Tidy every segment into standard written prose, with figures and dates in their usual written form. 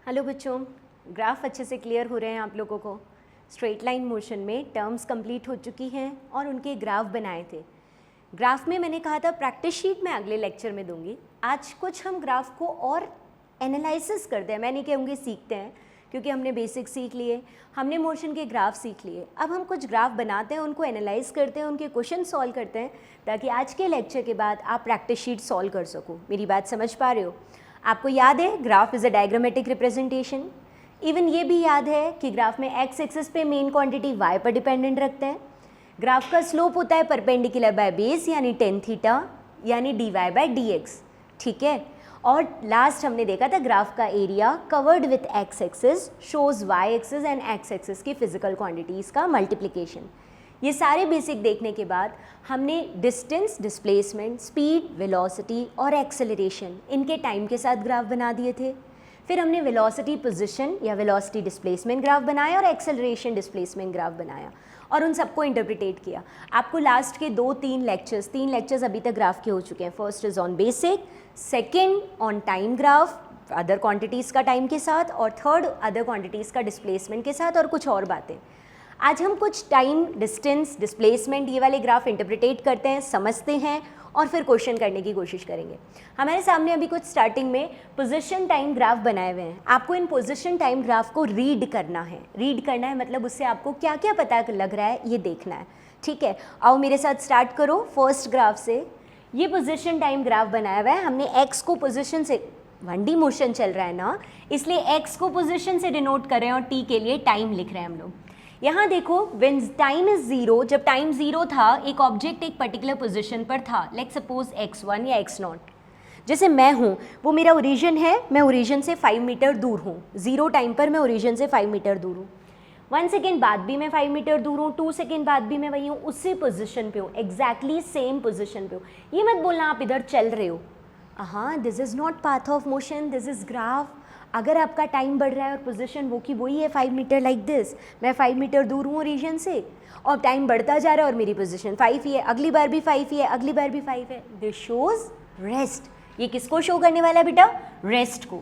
Hello बच्चों, graph अच्छे से क्लियर हो रहे हैं आप लोगों को। स्ट्रेट लाइन मोशन में टर्म्स कंप्लीट हो चुकी हैं और उनके ग्राफ बनाए थे। ग्राफ में मैंने कहा था प्रैक्टिस शीट मैं अगले लेक्चर में दूंगी। आज कुछ हम ग्राफ को और एनालिसिस करते हैं, मैं नहीं कहूँगी सीखते हैं, क्योंकि हमने बेसिक सीख लिए, हमने मोशन के ग्राफ सीख लिए। अब हम कुछ ग्राफ बनाते हैं, उनको एनालाइज करते हैं, उनके क्वेश्चन सॉल्व करते हैं, ताकि आज के लेक्चर के बाद आप प्रैक्टिस शीट सॉल्व कर सको। मेरी बात समझ पा रहे हो? आपको याद है graph is a diagrammatic representation. Even ये भी याद है कि ग्राफ में एक्स एक्सिस पे मेन क्वांटिटी वाई पर डिपेंडेंट रखते हैं। ग्राफ का स्लोप होता है परपेंडिकुलर बाय बेस यानी टेन थीटा यानी D Y by D X, ठीक है। और लास्ट हमने देखा था ग्राफ का area covered with X axis shows Y axis and X axis की फिजिकल क्वांटिटीज़ का मल्टीप्लिकेशन। ये सारे बेसिक देखने के बाद हमने डिस्टेंस, डिस्प्लेसमेंट, स्पीड, वेलोसिटी और एक्सेलरेशन इनके टाइम के साथ ग्राफ बना दिए थे। फिर हमने वेलोसिटी पोजीशन या वेलोसिटी डिस्प्लेसमेंट ग्राफ बनाया और एक्सेलरेशन डिस्प्लेसमेंट ग्राफ बनाया और उन सबको इंटरप्रिटेट किया। आपको लास्ट के तीन लेक्चर्स अभी तक ग्राफ के हो चुके हैं। First is on basic, second on time graph other quantities का टाइम के साथ, और थर्ड अदर क्वांटिटीज़ का डिस्प्लेसमेंट के साथ और कुछ और बातें। आज हम कुछ टाइम, डिस्टेंस, डिस्प्लेसमेंट ये वाले ग्राफ इंटरप्रिटेट करते हैं, समझते हैं और फिर क्वेश्चन करने की कोशिश करेंगे। हमारे सामने अभी कुछ स्टार्टिंग में पोजीशन टाइम ग्राफ बनाए हुए हैं। आपको इन पोजीशन टाइम ग्राफ को रीड करना है। रीड करना है मतलब उससे आपको क्या क्या पता लग रहा है ये देखना है, ठीक है। आओ मेरे साथ स्टार्ट करो फर्स्ट ग्राफ से। ये पोजीशन टाइम ग्राफ बनाया हुआ है। हमने एक्स को पोजीशन से, 1D मोशन चल रहा है ना, इसलिए एक्स को पोजीशन से डिनोट कर रहे हैं और टी के लिए टाइम लिख रहे हैं हम लोग। यहाँ देखो व्हेन टाइम इज जीरो, जब टाइम जीरो था एक ऑब्जेक्ट एक पर्टिकुलर पोजीशन पर था, लेट्स सपोज x1 या x0। जैसे मैं हूँ, वो मेरा ओरिजिन है, मैं ओरिजिन से 5 मीटर दूर हूँ। जीरो टाइम पर मैं ओरिजिन से 5 मीटर दूर हूँ। 1 सेकेंड बाद भी मैं 5 मीटर दूर हूँ, 2 सेकेंड बाद भी मैं वही हूँ, उसी पोजिशन पे हूँ, एग्जैक्टली सेम पोजिशन पे हूँ। ये मत बोलना आप इधर चल रहे हो। हाँ, this is not path of motion, this is graph. अगर आपका टाइम बढ़ रहा है और पोजीशन वो की वही है 5 मीटर लाइक दिस, मैं 5 मीटर दूर हूँ रीजन से और टाइम बढ़ता जा रहा है और मेरी पोजीशन 5 ही है, अगली बार भी 5 ही है, अगली बार भी 5 है। This shows rest. ये किसको शो करने वाला है बेटा? रेस्ट को।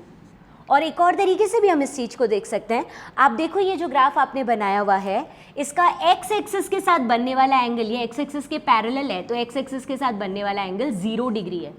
और एक और तरीके से भी हम इस चीज़ को देख सकते हैं। आप देखो ये जो ग्राफ आपने बनाया हुआ है, इसका एक्स एक्सिस के साथ बनने वाला एंगल, ये एक्स एक्सिस के पैरेलल है, तो एक्स एक्सिस के साथ बनने वाला एंगल 0 डिग्री है।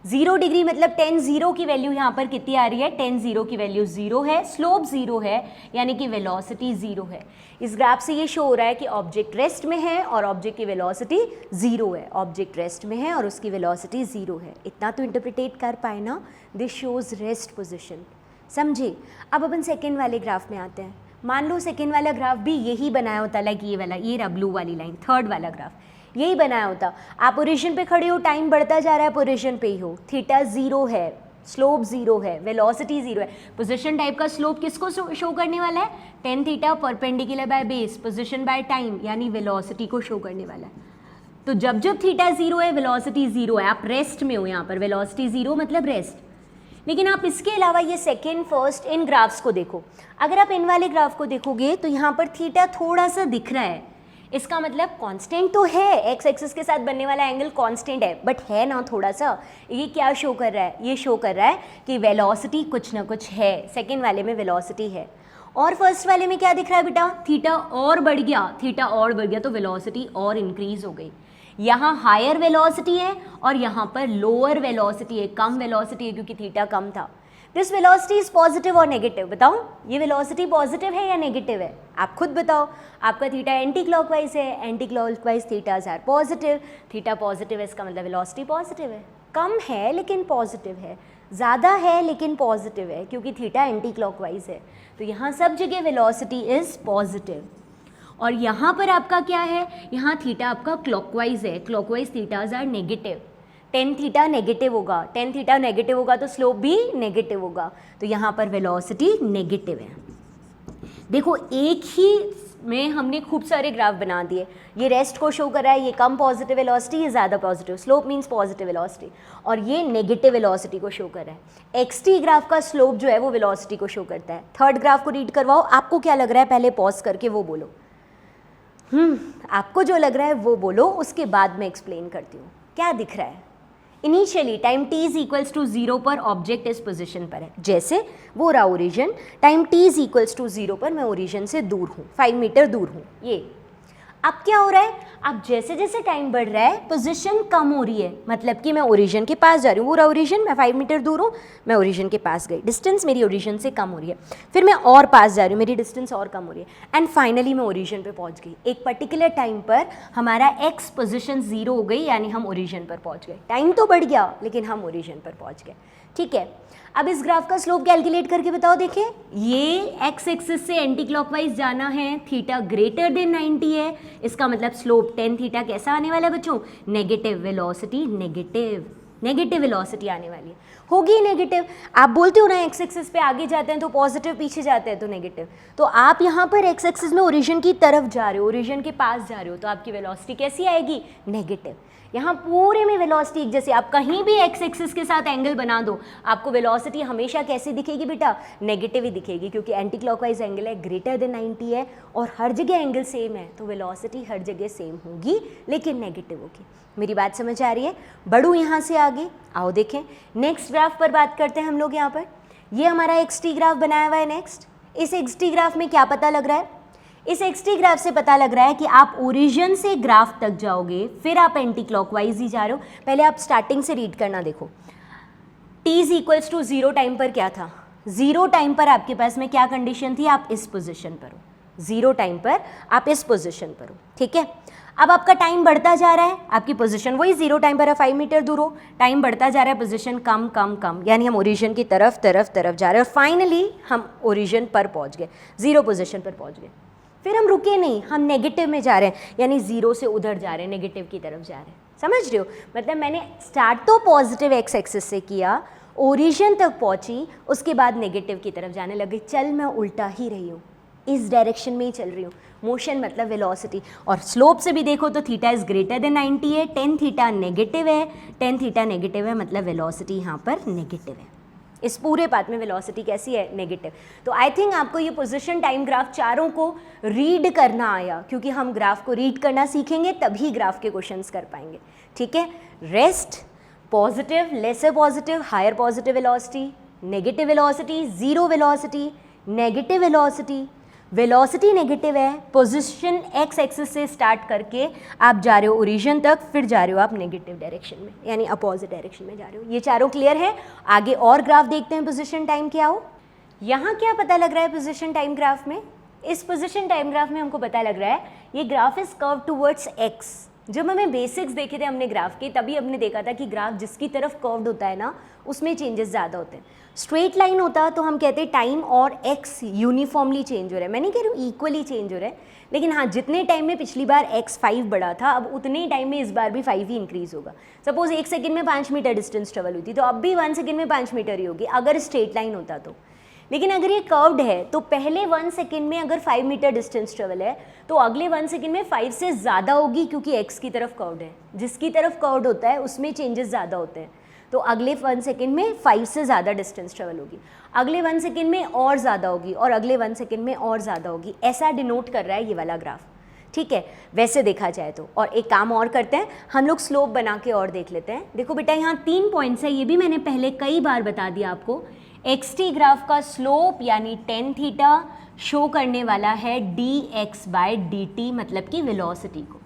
0 डिग्री मतलब tan 0 की वैल्यू यहाँ पर कितनी आ रही है? tan 0 की वैल्यू 0 है, स्लोप 0 है, यानी कि वेलोसिटी 0 है। इस ग्राफ से ये शो हो रहा है कि ऑब्जेक्ट रेस्ट में है और ऑब्जेक्ट की वेलोसिटी 0 है। ऑब्जेक्ट रेस्ट में है और उसकी वेलोसिटी 0 है। इतना तो इंटरप्रिटेट कर पाए ना? दिस शोज रेस्ट पोजिशन, समझे। अब अपन सेकेंड वाले ग्राफ में आते हैं। मान लो सेकेंड वाला ग्राफ भी यही बनाया होता, लाइक ये वाला, ये रहा ब्लू वाली लाइन, थर्ड वाला ग्राफ यही बनाया होता। आप पोजीशन पे खड़े हो, टाइम बढ़ता जा रहा है, पोजीशन पे ही हो, थीटा 0 है, स्लोप 0 है, वेलोसिटी 0 है। पोजीशन टाइप का स्लोप किसको शो करने वाला है? tan theta perpendicular by base, position by time यानी वेलोसिटी को शो करने वाला है। तो जब जब थीटा 0 है, वेलोसिटी 0 है, आप रेस्ट में हो। यहाँ पर वेलोसिटी 0 मतलब रेस्ट। लेकिन आप इसके अलावा ये सेकेंड, फर्स्ट इन ग्राफ्स को देखो। अगर आप इन वाले ग्राफ को देखोगे तो यहाँ पर थीटा थोड़ा सा दिख रहा है, इसका मतलब कांस्टेंट तो है, एक्स एक्सिस के साथ बनने वाला एंगल कांस्टेंट है, बट है ना थोड़ा सा। ये क्या शो कर रहा है? ये शो कर रहा है कि वेलोसिटी कुछ ना कुछ है। सेकेंड वाले में वेलोसिटी है और फर्स्ट वाले में क्या दिख रहा है बेटा? थीटा और बढ़ गया, थीटा और बढ़ गया तो वेलोसिटी और इंक्रीज हो गई। यहाँ हायर वेलोसिटी है और यहाँ पर लोअर वेलोसिटी है, कम वेलोसिटी है, क्योंकि थीटा कम था। दिस वेलोसिटी इज पॉजिटिव और नेगेटिव? बताओ ये वेलोसिटी पॉजिटिव है या नेगेटिव है? आप खुद बताओ। आपका थीटा एंटी क्लॉकवाइज है, anti clockwise thetas are positive. Theta positive है, इसका मतलब वेलोसिटी पॉजिटिव है। कम है लेकिन पॉजिटिव है, ज़्यादा है लेकिन पॉजिटिव है, क्योंकि थीटा एंटी क्लॉकवाइज है। तो यहाँ सब जगह वेलोसिटी इज पॉजिटिव। और यहाँ पर आपका क्या है? यहाँ थीटा आपका क्लॉकवाइज है, clockwise thetas are negative. tan theta negative होगा, tan थीटा नेगेटिव होगा तो स्लोप भी नेगेटिव होगा, तो यहाँ पर वेलोसिटी नेगेटिव है। देखो एक ही में हमने खूब सारे ग्राफ बना दिए। ये रेस्ट को शो कर रहा है, ये कम पॉजिटिव वेलोसिटी, ये ज़्यादा positive, slope means positive velocity, और ये नेगेटिव वेलोसिटी को शो कर रहा है। एक्सटी ग्राफ का स्लोप जो है वो वेलोसिटी को शो करता है। थर्ड ग्राफ को रीड करवाओ, आपको क्या लग रहा है पहले पॉज करके वो बोलो। आपको जो लग रहा है वो बोलो, उसके बाद मैं एक्सप्लेन करती हूँ। क्या दिख रहा है? Initially time t is equals to 0 पर ऑब्जेक्ट इस पोजीशन पर है, जैसे वो रहा origin, time t is equals to 0 पर मैं ओरिजिन से दूर हूँ, 5 मीटर दूर हूँ। ये अब क्या हो रहा है, अब जैसे जैसे टाइम बढ़ रहा है पोजीशन कम हो रही है, मतलब कि मैं ओरिजिन के पास जा रही हूँ, वो रहा ओरिजिन, मैं 5 मीटर दूर हूँ, मैं ओरिजिन के पास गई, डिस्टेंस मेरी ओरिजिन से कम हो रही है, फिर मैं और पास जा रही हूँ, मेरी डिस्टेंस और कम हो रही है, एंड फाइनली मैं ओरिजिन पे पहुँच गई। एक पर्टिकुलर टाइम पर हमारा एक्स पोजिशन 0 हो गई, यानी हम ओरिजिन पर पहुँच गए। टाइम तो बढ़ गया लेकिन हम ओरिजिन पर पहुँच गए। ठीक है, अब इस ग्राफ का स्लोप कैलकुलेट करके बताओ। देखिए ये एक्स एक्सिस से एंटी क्लॉकवाइज जाना है, थीटा ग्रेटर देन 90 है, इसका मतलब स्लोप टेन थीटा कैसा आने वाला है बच्चों, नेगेटिव वेलोसिटी, नेगेटिव वेलोसिटी आने वाली है, होगी नेगेटिव। आप बोलते हो ना एक्स एक्सिस पे आगे जाते हैं तो पॉजिटिव, पीछे जाते हैं तो नेगेटिव, तो आप यहाँ पर एक्स एक्सिस में ओरिजिन की तरफ जा रहे हो, ओरिजिन के पास जा रहे हो, तो आपकी वेलोसिटी कैसी आएगी, नेगेटिव। यहाँ पूरे में वेलोसिटी एक जैसे, आप कहीं भी एक्स एक्सिस के साथ एंगल बना दो, आपको वेलोसिटी हमेशा कैसी दिखेगी बेटा, नेगेटिव ही दिखेगी, क्योंकि एंटी क्लॉकवाइज एंगल है, ग्रेटर देन 90 है और हर जगह एंगल सेम है, तो वेलोसिटी हर जगह सेम होगी लेकिन नेगेटिव होगी। मेरी बात समझ आ रही है? बढ़ूँ यहाँ से आगे, आओ देखें नेक्स्ट ग्राफ पर बात करते हैं हम लोग। यहाँ पर ये हमारा एक्स-टी ग्राफ बनाया हुआ है। नेक्स्ट इस एक्स-टी ग्राफ में क्या पता लग रहा है, इस एक्स-टी ग्राफ से पता लग रहा है कि आप ओरिजिन से ग्राफ तक जाओगे, फिर आप एंटी क्लॉकवाइज ही जा रहे हो। पहले आप स्टार्टिंग से रीड करना, देखो t is equals to 0 time पर क्या था, 0 टाइम पर आपके पास में क्या कंडीशन थी, आप इस पोजीशन पर हो, 0 टाइम पर आप इस पोजीशन पर हो। ठीक है, अब आपका टाइम बढ़ता जा रहा है, आपकी पोजीशन वही 0 टाइम पर है, 5 मीटर दूर हो, टाइम बढ़ता जा रहा है, पोजीशन कम कम कम, यानी हम ओरिजिन की तरफ तरफ तरफ जा रहे हैं और फाइनली हम ओरिजिन पर पहुंच गए, 0 पोजीशन पर पहुंच गए। फिर हम रुके नहीं, हम नेगेटिव में जा रहे हैं, यानी 0 से उधर जा रहे हैं, नेगेटिव की तरफ जा रहे हैं। समझ रहे हो? मतलब मैंने स्टार्ट तो पॉजिटिव एक्स एक्सिस से किया, ओरिजिन तक पहुंची, उसके बाद नेगेटिव की तरफ जाने लगी। चल मैं उल्टा ही रही हूँ, इस डायरेक्शन में ही चल रही हूँ। मोशन मतलब वेलोसिटी, और स्लोप से भी देखो तो थीटा इज ग्रेटर देन 90 है, टेन थीटा नेगेटिव है, टेन थीटा नेगेटिव है, मतलब वेलोसिटी यहाँ पर नेगेटिव है। इस पूरे पाथ में वेलोसिटी कैसी है, नेगेटिव। तो आई थिंक आपको ये पोजीशन टाइम ग्राफ चारों को रीड करना आया, क्योंकि हम ग्राफ को रीड करना सीखेंगे तभी ग्राफ के क्वेश्चंस कर पाएंगे। ठीक है, rest, positive, lesser positive, higher positive velocity, negative velocity, zero velocity, negative velocity, velocity negative है, पोजीशन एक्स एक्सिस से स्टार्ट करके आप जा रहे हो ओरिजिन तक, फिर जा रहे हो आप नेगेटिव डायरेक्शन में, यानी अपोजिट डायरेक्शन में जा रहे हो। ये चारों क्लियर है? आगे और ग्राफ देखते हैं पोजीशन टाइम के। आओ, यहाँ क्या पता लग रहा है पोजीशन टाइम ग्राफ में? इस पोजीशन टाइम ग्राफ में हमको पता लग रहा है ये graph is curve towards x. जब हमें बेसिक्स देखे थे हमने ग्राफ के, तभी हमने देखा था कि ग्राफ जिसकी तरफ कर्व्ड होता है ना, उसमें चेंजेस ज़्यादा होते हैं। स्ट्रेट लाइन होता तो हम कहते हैं टाइम और एक्स यूनिफॉर्मली चेंज हो रहा है, मैं नहीं कह रही हूँ इक्वली चेंज हो रहा है, लेकिन हाँ जितने टाइम में पिछली बार एक्स 5 बढ़ा था, अब उतने ही टाइम में इस बार भी 5 ही इंक्रीज होगा। सपोज 1 सेकंड में 5 मीटर डिस्टेंस ट्रेवल हुई थी, तो अब भी 1 सेकंड में 5 मीटर ही होगी अगर स्ट्रेट लाइन होता तो। लेकिन अगर ये कर्व्ड है तो पहले 1 सेकंड में अगर 5 मीटर डिस्टेंस ट्रेवल है तो अगले 1 सेकंड में 5 से ज़्यादा होगी, क्योंकि एक्स की तरफ कर्व्ड है। जिसकी तरफ कर्व्ड होता है उसमें चेंजेस ज़्यादा होते हैं, तो अगले 1 सेकंड में 5 से ज़्यादा डिस्टेंस ट्रेवल होगी, अगले 1 सेकंड में और ज़्यादा होगी, और अगले 1 सेकंड में और ज़्यादा होगी। ऐसा डिनोट कर रहा है ये वाला ग्राफ। ठीक है, वैसे देखा जाए तो। और एक काम और करते हैं, हम लोग स्लोप बना के और देख लेते हैं। देखो बेटा, यहाँ 3 पॉइंट्स है, ये भी मैंने पहले कई बार बता दिया आपको। एक्स-टी ग्राफ का स्लोप यानी टेन थीटा शो करने वाला है dx/dt, मतलब कि वेलोसिटी को।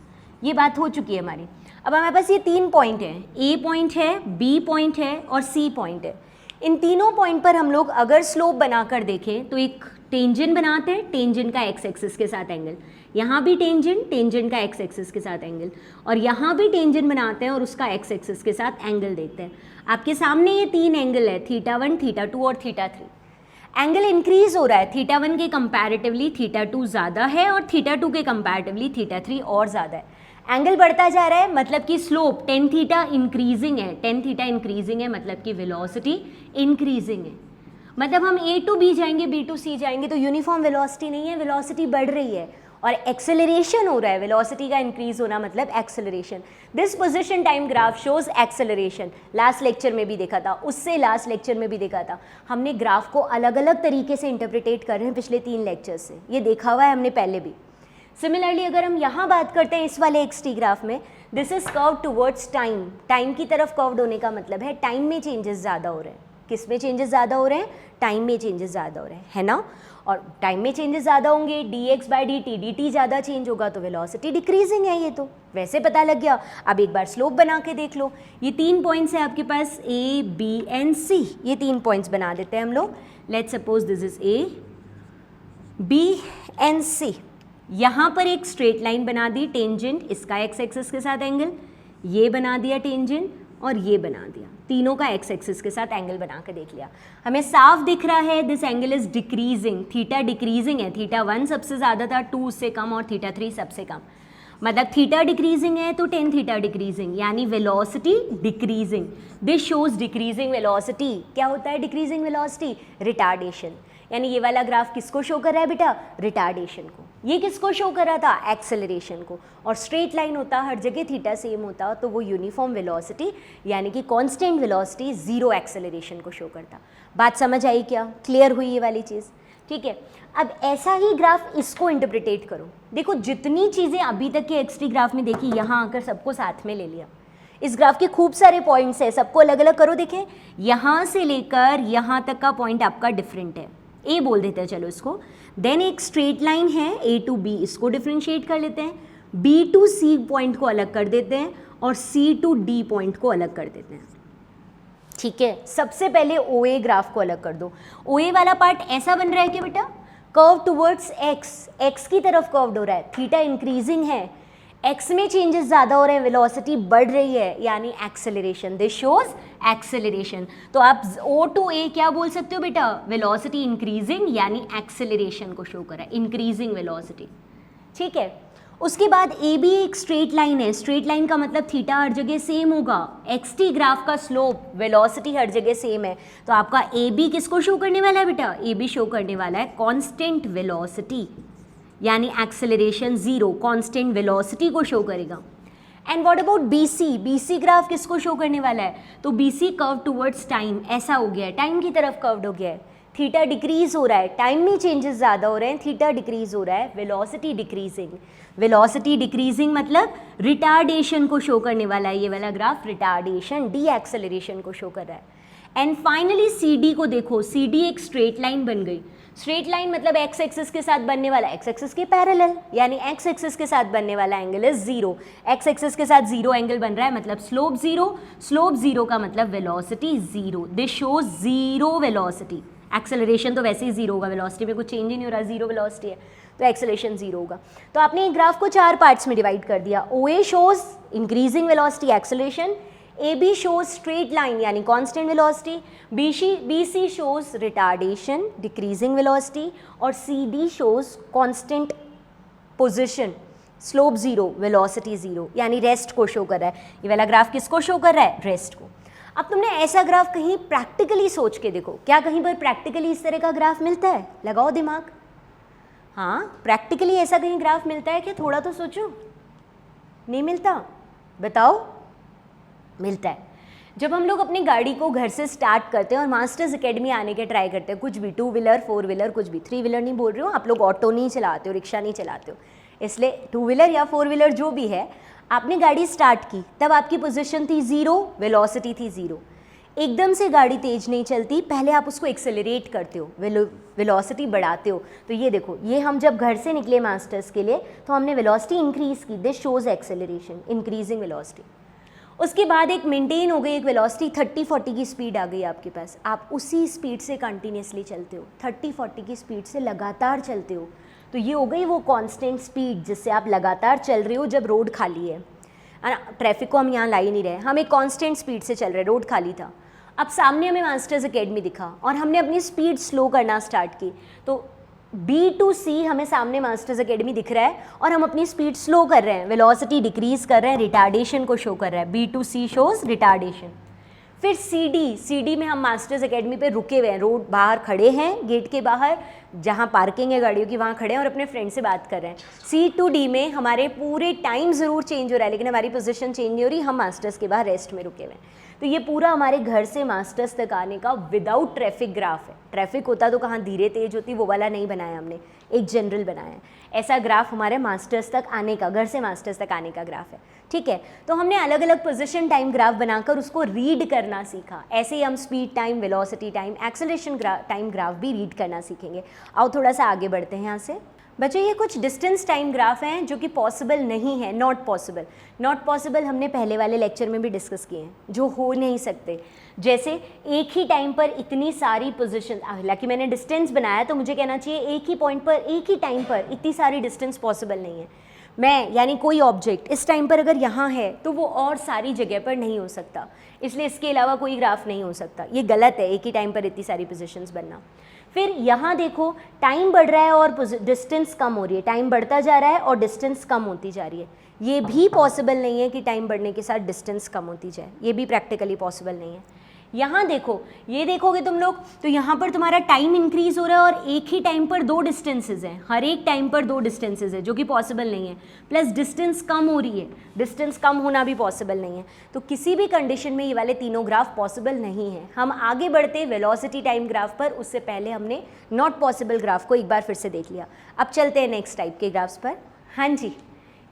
ये बात हो चुकी है हमारी। अब हमारे पास ये 3 पॉइंट हैं, ए पॉइंट है, बी पॉइंट है और सी पॉइंट है। इन तीनों पॉइंट पर हम लोग अगर स्लोप बनाकर देखें तो एक टेंजेंट बनाते हैं, टेंजेंट का एक्स एक्सिस के साथ एंगल, यहाँ भी टेंजेंट, टेंजेंट का एक्स एक्सिस के साथ एंगल, और यहाँ भी टेंजेंट बनाते हैं और उसका एक्स एक्सिस के साथ एंगल देखते हैं। आपके सामने ये 3 एंगल है, θ1, θ2 और θ3। एंगल इंक्रीज हो रहा है, θ1 के कंपैरेटिवली θ2 ज़्यादा है और θ2 के कंपैरेटिवली θ3 और ज़्यादा है। एंगल बढ़ता जा रहा है, मतलब कि स्लोप टेन थीटा इंक्रीजिंग है, टेन थीटा इंक्रीजिंग है, मतलब कि वेलोसिटी इंक्रीजिंग है। मतलब हम A टू B जाएंगे, B टू C जाएंगे तो यूनिफॉर्म वेलोसिटी नहीं है, वेलोसिटी बढ़ रही है और एक्सेलरेशन हो रहा है। वेलोसिटी का इंक्रीज होना मतलब acceleration. This position time graph shows acceleration. Last lecture में भी देखा था, उससे लास्ट लेक्चर में भी देखा था। हमने ग्राफ को अलग अलग तरीके से इंटरप्रिटेट कर रहे हैं पिछले 3 लेक्चर से, ये देखा हुआ है हमने पहले भी। सिमिलरली अगर हम यहाँ बात करते हैं इस वाले एक्स-टी ग्राफ में, this is curve towards time, time की तरफ कर्व्ड होने का मतलब है टाइम में चेंजेस ज़्यादा हो रहे हैं। किस में चेंजेस ज़्यादा हो रहे हैं? टाइम में चेंजेस ज़्यादा हो रहे हैं, है ना। और टाइम में चेंजेस ज़्यादा होंगे, dx/dt, dt ज़्यादा चेंज होगा तो वेलोसिटी डिक्रीजिंग है, ये तो वैसे पता लग गया। अब एक बार स्लोप बना के देख लो। ये 3 पॉइंट्स हैं आपके पास A, B एंड C, ये 3 पॉइंट्स बना देते हैं हम लोग। Let's suppose this is A, B and C। यहाँ पर एक स्ट्रेट लाइन बना दी टेंजेंट, इसका एक्स एक्सिस के साथ एंगल, ये बना दिया टेंजेंट और ये बना दिया, तीनों का एक्स एक्सिस के साथ एंगल बना के देख लिया। हमें साफ दिख रहा है this angle is decreasing, theta decreasing है, थीटा 1 सबसे ज़्यादा था, 2 उससे कम और थीटा 3 सबसे कम। मतलब थीटा डिक्रीजिंग है तो टेन थीटा डिक्रीजिंग, यानी velocity decreasing. This shows decreasing velocity. क्या होता है डिक्रीजिंग वेलोसिटी? रिटार्डेशन। यानी ये वाला ग्राफ किसको शो कर रहा है बेटा? रिटार्डेशन को। ये किसको शो कर रहा था? एक्सेलरेशन को। और स्ट्रेट लाइन होता, हर जगह थीटा सेम होता, तो वो यूनिफॉर्म वेलोसिटी यानी कि कांस्टेंट वेलोसिटी, जीरो एक्सेलरेशन को शो करता। बात समझ आई क्या? क्लियर हुई ये वाली चीज़? ठीक है। अब ऐसा ही ग्राफ इसको इंटरप्रिटेट करो। देखो जितनी चीज़ें अभी तक के एक्सटी ग्राफ में देखी, यहाँ आकर सबको साथ में ले लिया। इस ग्राफ के खूब सारे पॉइंट्स हैं, सबको अलग अलग करो। देखें यहाँ से लेकर यहाँ तक का पॉइंट आपका डिफरेंट है, ए बोल देते हैं चलो इसको। देन एक स्ट्रेट लाइन है ए टू बी, इसको डिफ्रेंशिएट कर लेते हैं। बी टू सी पॉइंट को अलग कर देते हैं और सी टू डी पॉइंट को अलग कर देते हैं। ठीक है, सबसे पहले ओ ए ग्राफ को अलग कर दो। ओ ए वाला पार्ट ऐसा बन रहा है कि बेटा कर्व टुवर्ड्स एक्स, एक्स की तरफ कर्व्ड हो रहा है, थीटा इंक्रीजिंग है, एक्स में चेंजेस ज़्यादा हो रहे हैं, वेलोसिटी बढ़ रही है, यानी एक्सेलरेशन। This shows acceleration. तो आप ओ टू ए क्या बोल सकते हो बेटा? वेलोसिटी इंक्रीजिंग, यानी एक्सेलरेशन को शो कर रहा है, इंक्रीजिंग वेलोसिटी। ठीक है, उसके बाद ए बी एक स्ट्रेट लाइन है, स्ट्रेट लाइन का मतलब थीटा हर जगह सेम होगा, एक्स टी ग्राफ का स्लोप, वेलोसिटी हर जगह सेम है, तो आपका ए बी किसको शो करने वाला है बेटा? ए बी शो करने वाला है कांस्टेंट वेलोसिटी, यानी एक्सेलरेशन जीरो, कांस्टेंट वेलोसिटी को शो करेगा। And what about B C? B C graph किसको शो करने वाला है? तो B C curve towards time, ऐसा हो गया है, टाइम की तरफ कर्व्ड हो गया है, थीटा डिक्रीज हो रहा है, टाइम में चेंजेस ज़्यादा हो रहे हैं, थीटा डिक्रीज हो रहा है, वेलोसिटी डिक्रीजिंग। वेलोसिटी डिक्रीजिंग मतलब रिटार्डेशन को शो करने वाला है ये वाला ग्राफ, रिटार्डेशन, डी एक्सेलरेशन को शो कर रहा है। एंड फाइनली सी डी को देखो, सी डी एक स्ट्रेट लाइन बन गई। स्ट्रेट लाइन मतलब एक्स एक्सिस के साथ बनने वाला, एक्स एक्सिस के पैरेलल, यानी एक्स एक्सिस के साथ बनने वाला angle is zero. X axis के साथ जीरो एंगल बन रहा है मतलब स्लोप जीरो, स्लोप जीरो का मतलब velocity zero. This shows zero velocity. Acceleration तो वैसे ही जीरो होगा, वेलोसिटी में कुछ चेंज ही नहीं हो रहा, जीरो वेलोसिटी है, तो एक्सेलरेशन जीरो होगा। तो आपने एक ग्राफ को 4 पार्ट्स में डिवाइड कर दिया। O A shows increasing velocity, acceleration, AB shows straight line यानी constant velocity, BC shows retardation, decreasing velocity और CD shows constant position, slope zero, velocity zero, यानी रेस्ट को शो कर रहा है। ये वाला ग्राफ किसको शो कर रहा है? रेस्ट को। अब तुमने ऐसा ग्राफ कहीं प्रैक्टिकली सोच के देखो, क्या कहीं पर प्रैक्टिकली इस तरह का ग्राफ मिलता है? लगाओ दिमाग। हाँ, प्रैक्टिकली ऐसा कहीं ग्राफ मिलता है क्या? थोड़ा तो सोचो। नहीं मिलता? बताओ। मिलता है। जब हम लोग अपनी गाड़ी को घर से स्टार्ट करते हैं और मास्टर्स एकेडमी आने के ट्राई करते हैं, कुछ भी 2 व्हीलर 4 व्हीलर कुछ भी, 3 व्हीलर नहीं बोल रही हूँ, आप लोग ऑटो नहीं चलाते हो, रिक्शा नहीं चलाते हो, इसलिए 2 व्हीलर या 4 व्हीलर जो भी है, आपने गाड़ी स्टार्ट की तब आपकी पोजीशन थी जीरो, वेलोसिटी थी जीरो। एकदम से गाड़ी तेज नहीं चलती, पहले आप उसको एक्सेलरेट करते हो, वेलोसिटी बढ़ाते हो। तो ये देखो, ये हम जब घर से निकले मास्टर्स के लिए तो हमने वेलोसिटी इंक्रीज़ की, this shows acceleration, increasing velocity. उसके बाद एक मेंटेन हो गई एक वेलोसिटी, 30-40 की स्पीड आ गई आपके पास, आप उसी स्पीड से कंटिन्यूसली चलते हो, 30-40 की स्पीड से लगातार चलते हो, तो ये हो गई वो कांस्टेंट स्पीड जिससे आप लगातार चल रहे हो जब रोड खाली है। ट्रैफिक को हम यहाँ ला ही नहीं रहे, हम एक कांस्टेंट स्पीड से चल रहे, रोड खाली था। अब सामने हमें मास्टर्स एकेडमी दिखा और हमने अपनी स्पीड स्लो करना स्टार्ट की, तो बी टू सी हमें सामने मास्टर्स एकेडमी दिख रहा है और हम अपनी स्पीड स्लो कर रहे हैं, वेलोसिटी डिक्रीज कर रहे हैं, रिटार्डेशन को शो कर रहा है, B to C shows retardation. फिर सी डी में हम मास्टर्स एकेडमी पे रुके हुए हैं, रोड बाहर खड़े हैं, गेट के बाहर जहाँ पार्किंग है गाड़ियों की, वहाँ खड़े हैं और अपने फ्रेंड से बात कर रहे हैं। सी टू डी में हमारे पूरे टाइम ज़रूर चेंज हो रहा है लेकिन हमारी पोजीशन चेंज नहीं हो रही, हम मास्टर्स के बाहर रेस्ट में रुके हुए हैं। तो ये पूरा हमारे घर से मास्टर्स तक आने का विदाउट ट्रैफिक ग्राफ है। ट्रैफिक होता तो कहाँ धीरे तेज होती, वो वाला नहीं बनाया हमने, एक जनरल बनाया है। ऐसा ग्राफ हमारे मास्टर्स तक आने का, घर से मास्टर्स तक आने का ग्राफ है, ठीक है। तो हमने अलग अलग पोजीशन टाइम ग्राफ बनाकर उसको रीड करना सीखा। ऐसे ही हम speed time, velocity time, acceleration time graph भी रीड करना सीखेंगे। आओ थोड़ा सा आगे बढ़ते हैं यहाँ से। बच्चों ये कुछ डिस्टेंस टाइम ग्राफ हैं जो कि पॉसिबल नहीं है, नॉट पॉसिबल। नॉट पॉसिबल हमने पहले वाले लेक्चर में भी डिस्कस किए हैं, जो हो नहीं सकते। जैसे एक ही टाइम पर इतनी सारी पोजीशन, हालांकि मैंने डिस्टेंस बनाया तो मुझे कहना चाहिए एक ही पॉइंट पर एक ही टाइम पर इतनी सारी डिस्टेंस पॉसिबल नहीं है। मैं यानी कोई ऑब्जेक्ट इस टाइम पर अगर यहाँ है तो वो और सारी जगह पर नहीं हो सकता, इसलिए इसके अलावा कोई ग्राफ नहीं हो सकता। ये गलत है, एक ही टाइम पर इतनी सारी पोजीशंस बनना। फिर यहाँ देखो टाइम बढ़ रहा है और डिस्टेंस कम हो रही है, टाइम बढ़ता जा रहा है और डिस्टेंस कम होती जा रही है। ये भी पॉसिबल नहीं है कि टाइम बढ़ने के साथ डिस्टेंस कम होती जाए, ये भी प्रैक्टिकली पॉसिबल नहीं है। यहाँ देखो, ये देखोगे तुम लोग तो यहाँ पर तुम्हारा टाइम इंक्रीज हो रहा है और एक ही टाइम पर दो डिस्टेंसेज हैं, हर एक टाइम पर दो डिस्टेंसेज है, जो कि पॉसिबल नहीं है। प्लस डिस्टेंस कम हो रही है, डिस्टेंस कम होना भी पॉसिबल नहीं है। तो किसी भी कंडीशन में ये वाले तीनों ग्राफ पॉसिबल नहीं है। हम आगे बढ़ते वेलोसिटी टाइम ग्राफ पर, उससे पहले हमने नॉट पॉसिबल ग्राफ को एक बार फिर से देख लिया। अब चलते हैं नेक्स्ट टाइप के ग्राफ्स पर। हाँ जी,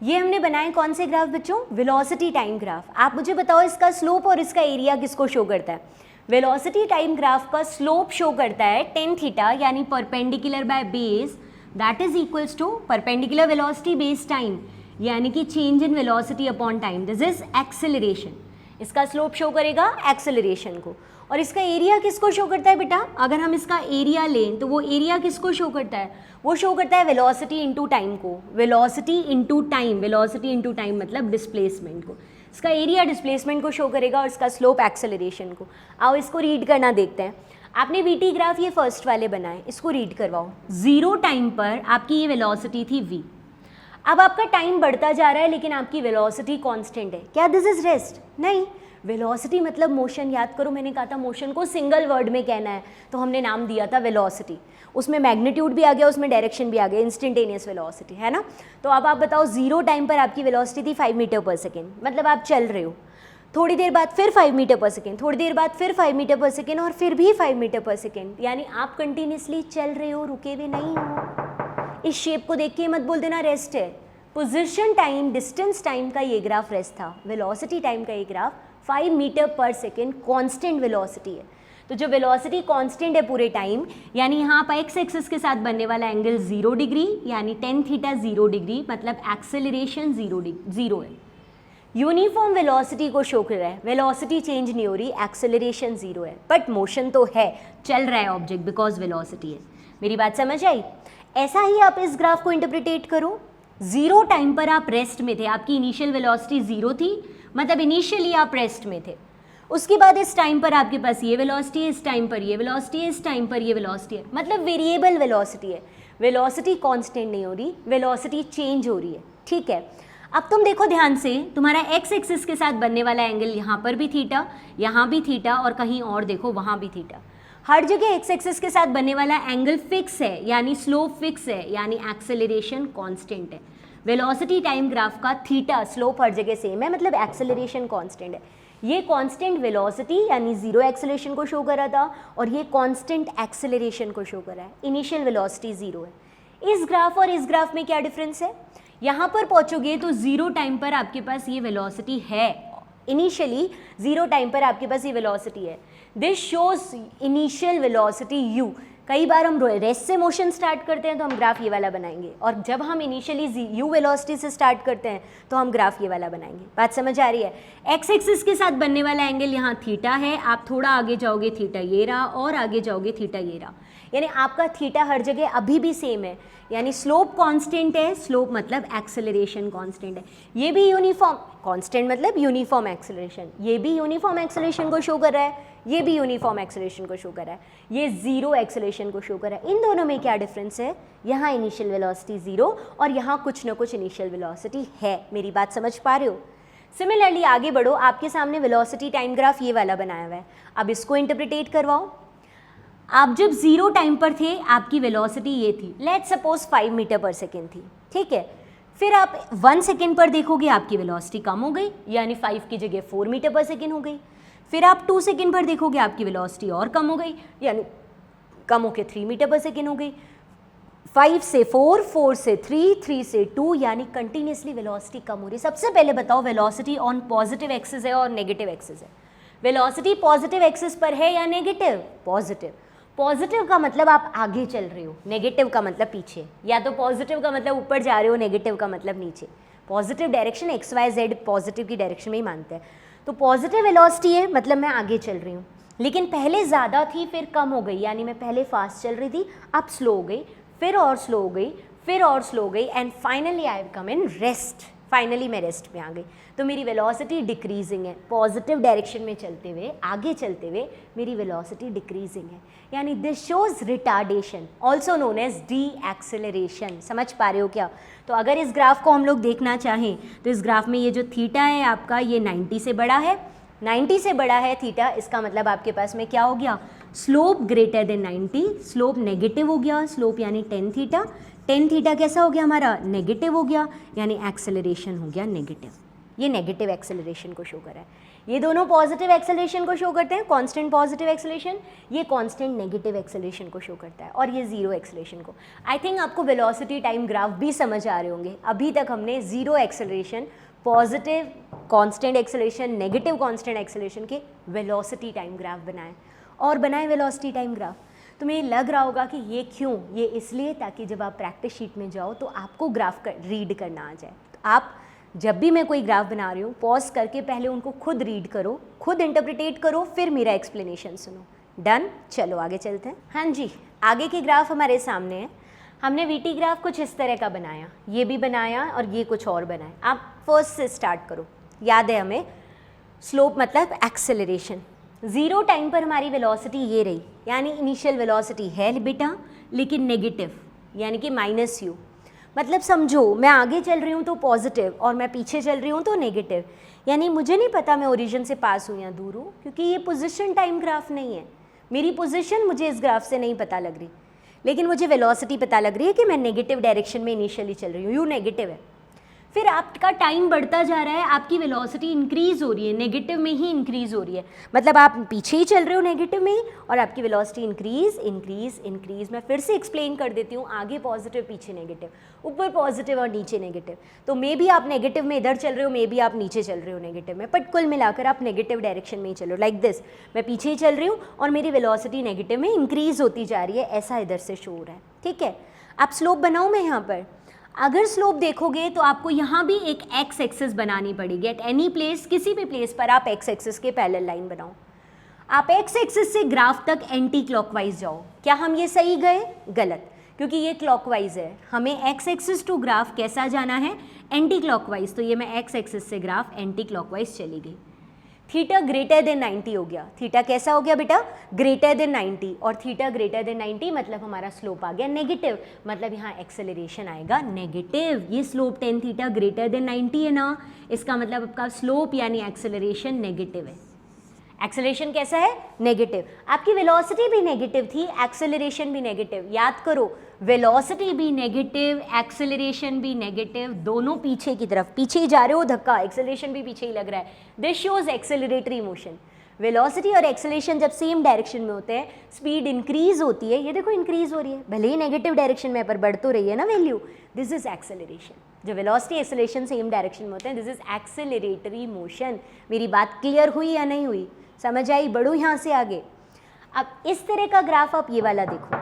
ये हमने बनाए कौन से ग्राफ बच्चों? Velocity time graph. आप मुझे बताओ इसका स्लोप और इसका एरिया किसको शो करता है? वेलोसिटी टाइम ग्राफ का स्लोप शो करता है टेन थीटा, यानी perpendicular by base, that is equals to perpendicular velocity base time, यानी कि change in velocity upon time, this is acceleration. इसका स्लोप शो करेगा एक्सेलरेशन को। और इसका एरिया किसको शो करता है बेटा? अगर हम इसका एरिया लें तो वो एरिया किसको शो करता है? वो शो करता है वेलोसिटी इंटू टाइम को। Velocity into time, velocity into time मतलब डिस्प्लेसमेंट को। इसका एरिया डिस्प्लेसमेंट को शो करेगा और इसका स्लोप एक्सेलरेशन को। आओ इसको रीड करना देखते हैं। आपने वीटी ग्राफ ये फर्स्ट वाले बनाए, इसको रीड करवाओ। जीरो टाइम पर आपकी ये वेलोसिटी थी v। अब आपका टाइम बढ़ता जा रहा है लेकिन आपकी वेलोसिटी कांस्टेंट है। क्या दिस इज रेस्ट? नहीं। वेलोसिटी मतलब मोशन। याद करो मैंने कहा था मोशन को सिंगल वर्ड में कहना है, तो हमने नाम दिया था वेलोसिटी। उसमें मैग्नीट्यूड भी आ गया, उसमें डायरेक्शन भी आ गया, इंस्टेंटेनियस वेलोसिटी, है ना। तो अब आप बताओ जीरो टाइम पर आपकी वेलोसिटी थी 5 मीटर पर सेकेंड, मतलब आप चल रहे हो, थोड़ी देर बाद फिर 5 मीटर पर सेकेंड, थोड़ी देर बाद फिर 5 मीटर पर सेकेंड और फिर भी 5 मीटर पर सेकेंड, यानी आप कंटिन्यूसली चल रहे हो, रुके हुए नहीं हो। इस शेप को देख के मत बोल देना रेस्ट है। पोजीशन टाइम, डिस्टेंस टाइम का ये ग्राफ रेस्ट था, वेलोसिटी टाइम का ये ग्राफ 5 मीटर पर सेकेंड कांस्टेंट वेलोसिटी है। तो जो वेलोसिटी कांस्टेंट है पूरे टाइम, यानी यहाँ पर एक्स एक्सिस के साथ बनने वाला एंगल 0 डिग्री, यानी टेन थीटा 0 डिग्री, मतलब एक्सेलरेशन 0 है। यूनिफॉर्म वेलोसिटी को शो कर रहा है, वेलोसिटी चेंज नहीं हो रही, एक्सेलरेशन 0 है, बट मोशन तो है, चल रहा है ऑब्जेक्ट, बिकॉज वेलोसिटी है। मेरी बात समझ आई? ऐसा ही आप इस ग्राफ को इंटरप्रिटेट करो। जीरो टाइम पर आप रेस्ट में थे, आपकी इनिशियल वेलोसिटी 0 थी, मतलब इनिशियली आप रेस्ट में थे। उसके बाद इस टाइम पर आपके पास ये वेलोसिटी है, इस टाइम पर ये वेलोसिटी है, इस टाइम पर ये वेलोसिटी है, मतलब वेरिएबल वेलोसिटी है। वेलोसिटी कांस्टेंट नहीं हो रही, वेलोसिटी चेंज हो रही है, ठीक है। अब तुम देखो ध्यान से, तुम्हारा एक्स एक्सिस के साथ बनने वाला एंगल यहाँ पर भी थीटा, यहाँ भी थीटा और कहीं और देखो वहाँ भी थीटा। हर जगह एक्स एक्सिस के साथ बनने वाला एंगल फिक्स है, यानी स्लोप फिक्स है, यानी एक्सेलरेशन कांस्टेंट है। वेलोसिटी टाइम ग्राफ का थीटा स्लोप हर जगह सेम है, मतलब एक्सेलरेशन कांस्टेंट है। ये कांस्टेंट वेलोसिटी यानी 0 एक्सेलरेशन को शो कर रहा था और ये कांस्टेंट एक्सेलरेशन को शो कर रहा है। इनिशियल वेलोसिटी 0 है। इस ग्राफ और इस ग्राफ में क्या डिफरेंस है? यहाँ पर पहुँचोगे तो 0 टाइम पर आपके पास ये वेलोसिटी है, इनिशियली 0 टाइम पर आपके पास ये वेलोसिटी है। This shows initial velocity u। कई बार हम रेस्ट से मोशन स्टार्ट करते हैं तो हम ग्राफ ये वाला बनाएंगे, और जब हम इनिशियली u वेलोसिटी से स्टार्ट करते हैं तो हम ग्राफ ये वाला बनाएंगे। बात समझ आ रही है? एक्स एक्सिस के साथ बनने वाला एंगल यहाँ थीटा है, आप थोड़ा आगे जाओगे थीटा ये रहा, और आगे जाओगे थीटा ये रहा, यानी आपका थीटा हर जगह अभी भी सेम है, यानी स्लोप कांस्टेंट है, स्लोप मतलब एक्सेलरेशन कांस्टेंट है। ये भी यूनिफॉर्म, कांस्टेंट मतलब यूनिफॉर्म एक्सेलरेशन, ये भी यूनिफॉर्म एक्सेलरेशन को शो कर रहा है, ये भी यूनिफॉर्म एक्सेलरेशन को शो कर रहा है, ये 0 एक्सेलरेशन को शो कर रहा है। इन दोनों में क्या डिफरेंस है? यहाँ इनिशियल वेलोसिटी 0 और यहाँ कुछ ना कुछ इनिशियल वेलोसिटी है। मेरी बात समझ पा रहे हो? सिमिलरली आगे बढ़ो, आपके सामने वेलोसिटी टाइम ग्राफ ये वाला बनाया हुआ है, अब इसको इंटरप्रिटेट करवाओ। आप जब 0 टाइम पर थे आपकी वेलोसिटी ये थी, लेट्स सपोज 5 मीटर पर सेकेंड थी, ठीक है। फिर आप 1 सेकेंड पर देखोगे आपकी वेलोसिटी कम हो गई, यानी 5 की जगह 4 मीटर पर सेकेंड हो गई। फिर आप 2 सेकेंड पर देखोगे आपकी वेलोसिटी और कम हो गई, यानी कम होकर 3 मीटर पर सेकेंड हो गई। 5 से 4, 4 से 3, 3 से 2, यानी कंटिन्यूसली वेलोसिटी कम हो रही है। सबसे पहले बताओ वेलोसिटी ऑन पॉजिटिव एक्सिस है और नेगेटिव एक्सिस है। वेलोसिटी पॉजिटिव एक्सिस पर है या नेगेटिव? पॉजिटिव। पॉजिटिव का मतलब आप आगे चल रहे हो, नेगेटिव का मतलब पीछे, या तो पॉजिटिव का मतलब ऊपर जा रहे हो, नेगेटिव का मतलब नीचे। Positive direction X Y Z positive की डायरेक्शन में ही मानते हैं। तो पॉजिटिव वेलोसिटी है मतलब मैं आगे चल रही हूँ, लेकिन पहले ज़्यादा थी फिर कम हो गई, यानी मैं पहले फास्ट चल रही थी अब स्लो हो गई, फिर और स्लो हो गई, फिर और स्लो हो गई, and finally I have come in rest. Finally मैं रेस्ट में आ गई, तो मेरी वेलोसिटी डिक्रीजिंग है। पॉजिटिव डायरेक्शन में चलते हुए, आगे चलते हुए मेरी वेलोसिटी डिक्रीजिंग है, यानी this shows retardation, also known as deceleration. समझ पा रहे हो क्या? तो अगर इस ग्राफ को हम लोग देखना चाहें तो इस ग्राफ में ये जो थीटा है आपका, ये 90 से बड़ा है, 90 से बड़ा है थीटा, इसका मतलब आपके पास में क्या हो गया? Slope greater than 90, slope negative हो गया, स्लोप यानी 10 थीटा, 10 थीटा कैसा हो गया हमारा? नेगेटिव हो गया, यानी एक्सेलरेशन हो गया नेगेटिव। ये नेगेटिव एक्सेलरेशन को शो कर रहा है। ये दोनों पॉजिटिव एक्सेलरेशन को शो करते हैं, कांस्टेंट पॉजिटिव एक्सेलरेशन, ये कांस्टेंट नेगेटिव एक्सेलरेशन को शो करता है, और ये जीरो एक्सेलरेशन को। आई थिंक आपको वेलोसिटी टाइम ग्राफ भी समझ आ रहे होंगे। अभी तक हमने zero acceleration, positive constant acceleration, negative constant acceleration के वेलोसिटी टाइम ग्राफ बनाए, और बनाए वेलोसिटी टाइम ग्राफ। तुम्हें लग रहा होगा कि ये क्यों? ये इसलिए ताकि जब आप प्रैक्टिस शीट में जाओ तो आपको ग्राफ रीड करना आ जाए। तो आप जब भी मैं कोई ग्राफ बना रही हूँ पॉज करके पहले उनको खुद रीड करो, खुद इंटरप्रिटेट करो, फिर मेरा एक्सप्लेनेशन सुनो। डन? चलो आगे चलते हैं। हाँ जी, आगे के ग्राफ हमारे सामने है। हमने वीटी ग्राफ कुछ इस तरह का बनाया, ये भी बनाया और ये कुछ और बनाया। आप फर्स्ट से स्टार्ट करो। याद है हमें स्लोप मतलब एक्सेलरेशन। ज़ीरो टाइम पर हमारी वेलोसिटी ये रही, यानी इनिशियल वेलोसिटी है बेटा, लेकिन नेगेटिव, यानी कि माइनस यू। मतलब समझो मैं आगे चल रही हूँ तो पॉजिटिव और मैं पीछे चल रही हूँ तो नेगेटिव, यानी मुझे नहीं पता मैं ओरिजिन से पास हूँ या दूर हूँ, क्योंकि ये पोजीशन टाइम ग्राफ नहीं है। मेरी पोजीशन मुझे इस ग्राफ से नहीं पता लग रही, लेकिन मुझे वेलोसिटी पता लग रही है कि मैं नेगेटिव डायरेक्शन में इनिशियली चल रही हूँ, यू नेगेटिव है। फिर आपका टाइम बढ़ता जा रहा है, आपकी वेलोसिटी इंक्रीज हो रही है, नेगेटिव में ही इंक्रीज हो रही है, मतलब आप पीछे ही चल रहे हो नेगेटिव में ही, और आपकी वेलोसिटी इंक्रीज इंक्रीज इंक्रीज। मैं फिर से एक्सप्लेन कर देती हूँ, आगे पॉजिटिव पीछे नेगेटिव, ऊपर पॉजिटिव और नीचे नेगेटिव। तो मे भी आप नेगेटिव में इधर चल रहे हो, मे भी आप नीचे चल रहे हो नेगेटिव में, बट कुल मिलाकर आप नेगेटिव डायरेक्शन में ही चल रहे हो। लाइक दिस, मैं पीछे ही चल रही हूँ और मेरी वेलोसिटी नेगेटिव में इंक्रीज होती जा रही है, ऐसा इधर से शो हो रहा है। ठीक है, आप स्लोप बनाऊँ मैं यहाँ पर? अगर स्लोप देखोगे तो आपको यहाँ भी एक एक्स एक्सिस बनानी पड़ेगी। एट एनी प्लेस, किसी भी प्लेस पर आप एक्स एक्सिस के पैरेलल लाइन बनाओ। आप एक्स एक्सिस से ग्राफ तक एंटी क्लॉकवाइज जाओ। क्या हम ये सही गए? गलत, क्योंकि ये क्लॉकवाइज है। हमें एक्स एक्सिस टू ग्राफ कैसा जाना है? Anti clockwise. तो ये मैं एक्स एक्सिस से ग्राफ एंटी क्लॉकवाइज चली गई। थीटा ग्रेटर देन 90 हो गया। थीटा कैसा हो गया बेटा? ग्रेटर देन 90, और थीटा ग्रेटर देन 90 मतलब हमारा स्लोप आ गया नेगेटिव, मतलब यहाँ एक्सेलरेशन आएगा नेगेटिव। ये स्लोप 10 थीटा ग्रेटर देन 90 है ना, इसका मतलब आपका स्लोप यानी एक्सेलरेशन नेगेटिव है। एक्सेलरेशन कैसा है? नेगेटिव। आपकी वेलोसिटी भी नेगेटिव थी, एक्सेलरेशन भी नेगेटिव। याद करो, वेलोसिटी भी नेगेटिव, एक्सेलरेशन भी नेगेटिव, दोनों पीछे की तरफ, पीछे ही जा रहे हो धक्का, एक्सेलरेशन भी पीछे ही लग रहा है। This shows acceleratory motion. Velocity और एक्सेलरेशन जब सेम डायरेक्शन में होते हैं, स्पीड इंक्रीज होती है, ये देखो इंक्रीज हो रही है, भले ही नेगेटिव डायरेक्शन में पर बढ़ तो रही है ना वैल्यू। This is acceleration. जब वेलोसिटी एक्सेलरेशन सेम डायरेक्शन में होते हैं, दिस इज एक्सेलरेटरी मोशन। मेरी बात क्लियर हुई या नहीं हुई? समझ आई? बढ़ो यहाँ से आगे। अब इस तरह का ग्राफ आप ये वाला देखो,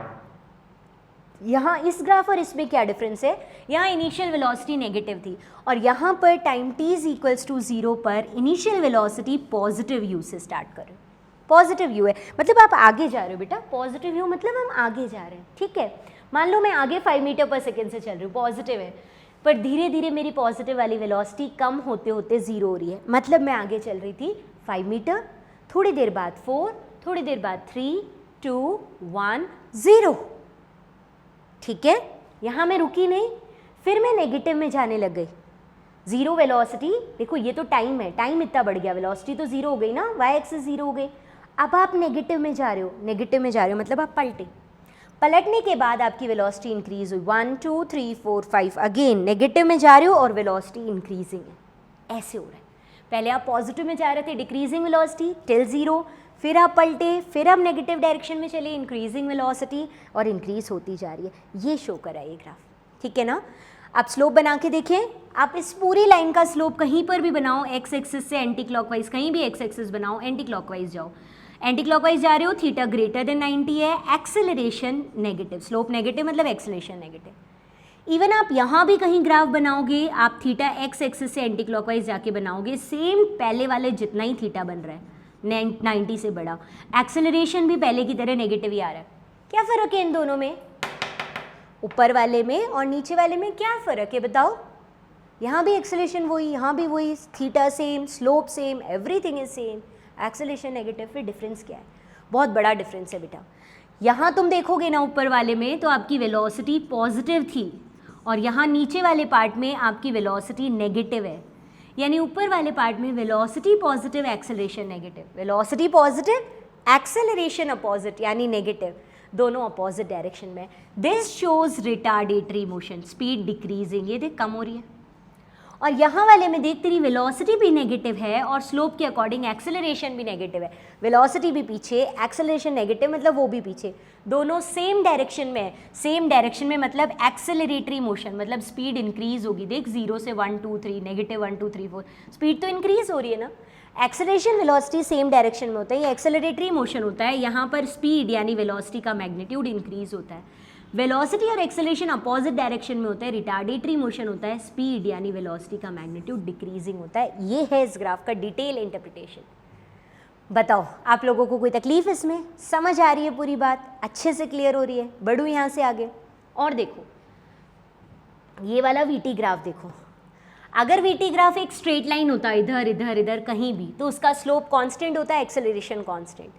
यहाँ इस ग्राफ और इसमें क्या डिफरेंस है? यहाँ इनिशियल वेलोसिटी नेगेटिव थी और यहाँ पर time t is equals to 0 पर इनिशियल वेलोसिटी पॉजिटिव u से स्टार्ट कर रहे हो। पॉजिटिव u है मतलब आप आगे जा रहे हो बेटा, पॉजिटिव u मतलब हम आगे जा रहे हैं। ठीक है, मान लो मैं आगे 5 मीटर पर सेकेंड से चल रही हूँ, पॉजिटिव है, पर धीरे धीरे मेरी पॉजिटिव वाली वेलोसिटी कम होते होते 0 हो रही है, मतलब मैं आगे चल रही थी 5 मीटर, थोड़ी देर बाद 4, थोड़ी देर बाद 3, 2, 1, 0। ठीक है, यहाँ मैं रुकी नहीं, फिर मैं नेगेटिव में जाने लग गई। 0 वेलोसिटी, देखो ये तो टाइम है, टाइम इतना बढ़ गया, वेलोसिटी तो 0 हो गई ना, वाई एक्सिस 0 हो गई। अब आप नेगेटिव में जा रहे हो, नेगेटिव में जा रहे हो मतलब आप पलटे। पलटने के बाद आपकी वेलोसिटी इंक्रीज हुई, 1, 2, 3, 4, 5, अगेन नेगेटिव में जा रहे हो और वेलोसिटी इंक्रीजिंग है। ऐसे हो रहा है, पहले आप पॉजिटिव में जा रहे थे, डिक्रीजिंग वेलोसिटी टिल 0, फिर आप पलटे, फिर आप नेगेटिव डायरेक्शन में चले, इंक्रीजिंग वेलोसिटी और इंक्रीज होती जा रही है, ये शो करा है ये ग्राफ, ठीक है ना। आप स्लोप बना के देखें, आप इस पूरी लाइन का स्लोप कहीं पर भी बनाओ, एक्स एक्सिस से एंटी क्लॉकवाइज, कहीं भी एक्स एक्सिस बनाओ, एंटी क्लॉकवाइज जाओ, एंटी क्लॉकवाइज जा रहे हो, थीटा ग्रेटर देन 90 है, एक्सेलरेशन नेगेटिव, स्लोप नेगेटिव मतलब एक्सेलरेशन नेगेटिव। इवन आप यहाँ भी कहीं ग्राफ बनाओगे, आप थीटा एक्स एक्सिस से एंटी क्लॉकवाइज जाके बनाओगे, सेम पहले वाले जितना ही थीटा बन रहा है, 90 से बड़ा, एक्सेलरेशन भी पहले की तरह नेगेटिव ही आ रहा है। क्या फ़र्क है इन दोनों में, ऊपर वाले में और नीचे वाले में क्या फ़र्क है बताओ। यहाँ भी एक्सेलरेशन वही, यहाँ भी वही, theta same, slope same, everything is same, acceleration negative, फिर डिफरेंस क्या है, बहुत बड़ा डिफरेंस है बेटा। यहाँ तुम देखोगे ना ऊपर वाले में तो आपकी वेलोसिटी पॉजिटिव थी और यहाँ नीचे वाले पार्ट में आपकी वेलोसिटी नेगेटिव है, यानी ऊपर वाले पार्ट में velocity positive, acceleration negative, velocity positive, acceleration opposite यानी नेगेटिव, दोनों अपोजिट डायरेक्शन में। This shows retardatory motion, speed decreasing, ये देख कम हो रही है। और यहाँ वाले में देख तेरी वेलोसिटी भी नेगेटिव है और स्लोप के अकॉर्डिंग एक्सेलरेशन भी नेगेटिव है, वेलोसिटी भी पीछे, एक्सेलरेशन नेगेटिव मतलब वो भी पीछे, दोनों सेम डायरेक्शन में है। सेम डायरेक्शन में मतलब एक्सेलरेटरी मोशन, मतलब स्पीड इंक्रीज होगी। देख 0 से 1 2 3, नेगेटिव 1 2 3 4, स्पीड तो इंक्रीज हो रही है ना। एक्सेलरेशन वेलोसिटी सेम डायरेक्शन में होता है, ये एक्सेलरेटरी मोशन होता है, यहाँ पर स्पीड यानी वेलोसिटी का मैग्नीट्यूड इंक्रीज होता है। वेलोसिटी और एक्सेलरेशन अपोजिट डायरेक्शन में होता है, रिटार्डेटरी मोशन होता है, स्पीड यानी वेलोसिटी का मैग्नीट्यूड डिक्रीजिंग होता है। ये है इस ग्राफ का डिटेल इंटरप्रिटेशन। बताओ आप लोगों को कोई तकलीफ इसमें, समझ आ रही है पूरी बात, अच्छे से क्लियर हो रही है। बढ़ूँ यहाँ से आगे और देखो ये वाला वीटी ग्राफ देखो, अगर वीटी ग्राफ एक स्ट्रेट लाइन होता है इधर इधर इधर कहीं भी तो उसका स्लोप कांस्टेंट होता है, एक्सेलरेशन कांस्टेंट।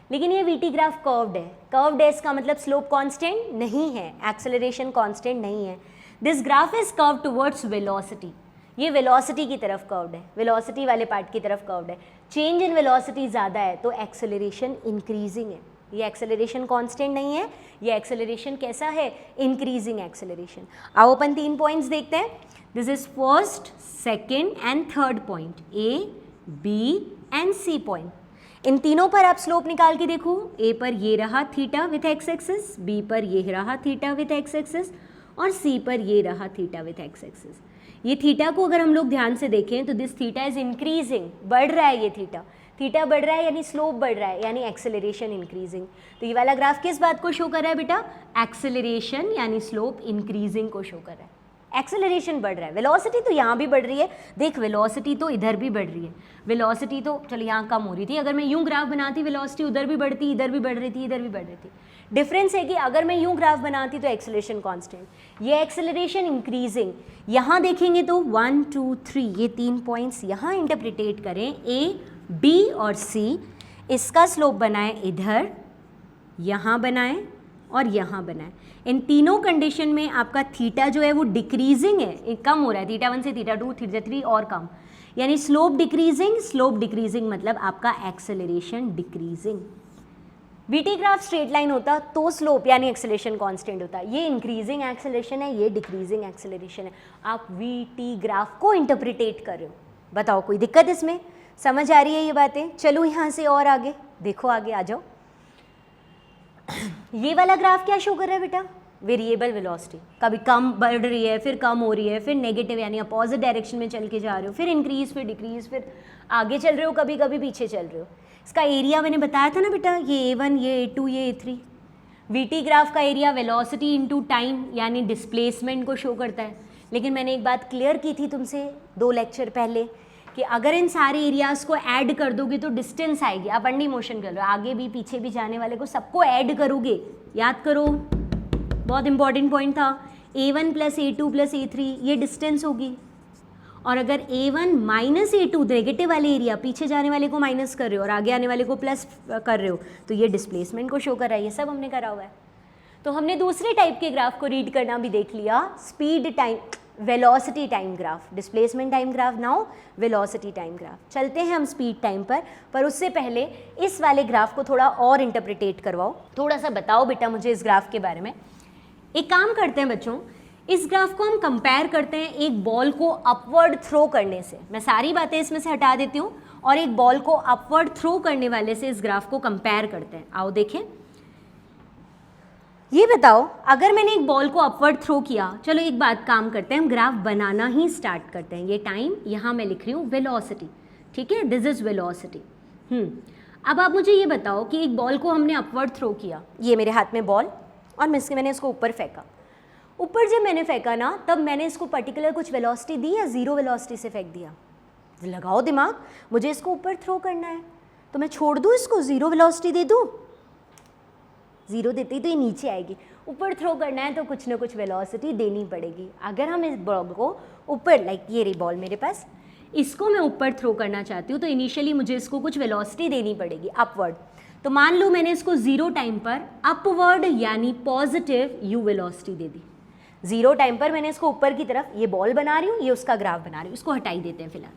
लेकिन ये वीटी ग्राफ कर्व्ड है, कर्व्ड है इसका मतलब स्लोप कांस्टेंट नहीं है, एक्सेलरेशन कांस्टेंट नहीं है। This graph is curve towards velocity, ये वेलोसिटी की तरफ कर्व्ड है, वेलोसिटी वाले पार्ट की तरफ कर्व्ड है। चेंज इन वेलोसिटी ज़्यादा है तो एक्सेलरेशन इंक्रीजिंग है, ये एक्सेलरेशन कांस्टेंट नहीं है, ये एक्सेलरेशन कैसा है, इंक्रीजिंग एक्सेलरेशन। आओ अपन 3 पॉइंट्स देखते हैं। This is first, second and third point, A B and C point. इन तीनों पर आप स्लोप निकाल के देखो, ए पर ये रहा theta with X axis, B पर ये रहा थीटा विथ एक्स एक्सिस और सी पर ये रहा थीटा विथ एक्स एक्सिस। ये थीटा को अगर हम लोग ध्यान से देखें तो दिस थीटा इज इंक्रीजिंग, बढ़ रहा है ये थीटा, थीटा बढ़ रहा है यानी स्लोप बढ़ रहा है यानी एक्सेलरेशन इंक्रीजिंग। तो ये वाला ग्राफ किस बात को शो कर रहा है बेटा, एक्सेलरेशन यानी स्लोप इंक्रीजिंग को शो कर रहा है। एक्सेलरेशन बढ़ रहा है, वेलोसिटी तो यहाँ भी बढ़ रही है, देख वेलोसिटी तो इधर भी बढ़ रही है, वेलोसिटी तो चलो यहाँ कम हो रही थी, अगर मैं यूँ ग्राफ बनाती वेलोसिटी उधर भी बढ़ती, इधर भी बढ़ रही थी, इधर भी बढ़ रही थी। डिफरेंस है कि अगर मैं यूँ ग्राफ बनाती तो एक्सेलरेशन कांस्टेंट, ये एक्सेलरेशन इंक्रीजिंग। यहाँ देखेंगे तो 1 2 3 ये 3 पॉइंट्स यहाँ इंटरप्रिटेट करें, ए बी और सी, इसका स्लोप बनाएं इधर, यहाँ बनाएं और यहाँ बनाएं। इन तीनों कंडीशन में आपका थीटा जो है वो डिक्रीजिंग है, कम हो रहा है, थीटा 1 से थीटा 2 थीटा 3 और कम, यानी स्लोप डिक्रीजिंग, स्लोप डिक्रीजिंग मतलब आपका acceleration decreasing. VT graph straight line होता तो स्लोप यानी एक्सेलरेशन कांस्टेंट होता, ये इंक्रीजिंग एक्सेलरेशन है, ये डिक्रीजिंग एक्सेलरेशन है। आप वीटी ग्राफ को इंटरप्रिटेट कर रहे हो, बताओ कोई दिक्कत इसमें, समझ आ रही है ये बातें। चलो यहाँ से और आगे देखो, आगे आ जाओ। ये वाला ग्राफ क्या शो कर रहा है बेटा, वेरिएबल वेलोसिटी, कभी कम बढ़ रही है, फिर कम हो रही है, फिर नेगेटिव यानी अपोजिट डायरेक्शन में चल के जा रहे हो, फिर इंक्रीज, फिर डिक्रीज, फिर आगे चल रहे हो, कभी कभी पीछे चल रहे हो। इसका एरिया मैंने बताया था ना बेटा, ये A1, ये A2, ये A3। वीटी ग्राफ का एरिया वेलोसिटी इनटू टाइम यानी डिस्प्लेसमेंट को शो करता है। लेकिन मैंने एक बात क्लियर की थी तुमसे 2 लेक्चर पहले कि अगर इन सारे एरियाज़ को ऐड कर दोगे तो डिस्टेंस आएगी। आप अंडी मोशन कर लो, आगे भी पीछे भी जाने वाले को सबको ऐड करोगे, याद करो, बहुत इंपॉर्टेंट पॉइंट था। A1 + A2 + A3 ये डिस्टेंस होगी, और अगर A1 - A2 नेगेटिव वाले एरिया, पीछे जाने वाले को माइनस कर रहे हो और आगे आने वाले को प्लस कर रहे हो, तो ये डिस्प्लेसमेंट को शो कर रहा है। ये सब हमने करा हुआ है। तो हमने दूसरे टाइप के ग्राफ को रीड करना भी देख लिया, speed time, velocity time graph, displacement time graph, now velocity time graph. चलते हैं हम स्पीड टाइम पर उससे पहले इस वाले ग्राफ को थोड़ा और इंटरप्रिटेट करवाओ, थोड़ा सा बताओ बेटा मुझे इस ग्राफ के बारे में। एक काम करते हैं बच्चों, इस ग्राफ को हम कंपेयर करते हैं एक बॉल को अपवर्ड थ्रो करने से। मैं सारी बातें इसमें से हटा देती हूँ और एक बॉल को अपवर्ड थ्रो करने वाले से इस ग्राफ को कंपेयर करते हैं। आओ देखें, ये बताओ अगर मैंने एक बॉल को अपवर्ड थ्रो किया, चलो एक बात काम करते हैं, हम ग्राफ बनाना ही स्टार्ट करते हैं। ये टाइम यहाँ मैं लिख रही हूँ वेलोसिटी, ठीक है, दिस इज वेलोसिटी। अब आप मुझे ये बताओ कि एक बॉल को हमने अपवर्ड थ्रो किया, ये मेरे हाथ में बॉल और मैंने इसको ऊपर फेंका। ऊपर जब मैंने फेंका ना, तब मैंने इसको पर्टिकुलर कुछ वेलोसिटी दी या ज़ीरो वेलोसिटी से फेंक दिया? लगाओ दिमाग, मुझे इसको ऊपर थ्रो करना है तो मैं छोड़ दूँ इसको, ज़ीरो वेलोसिटी दे दूँ? ज़ीरो देती तो ये नीचे आएगी। ऊपर थ्रो करना है तो कुछ ना कुछ वेलोसिटी देनी पड़ेगी। अगर हम इस बॉल को ऊपर, लाइक ये रही बॉल मेरे पास, इसको मैं ऊपर थ्रो करना चाहती हूँ तो इनिशियली मुझे इसको कुछ वेलोसिटी देनी पड़ेगी अपवर्ड। तो मान लो मैंने इसको ज़ीरो टाइम पर अपवर्ड यानी positive you velocity they the. Zero time पर मैंने इसको ऊपर की तरफ, ये बॉल बना रही हूँ, ये उसका ग्राफ बना रही हूँ, इसको हटाई देते हैं फिलहाल,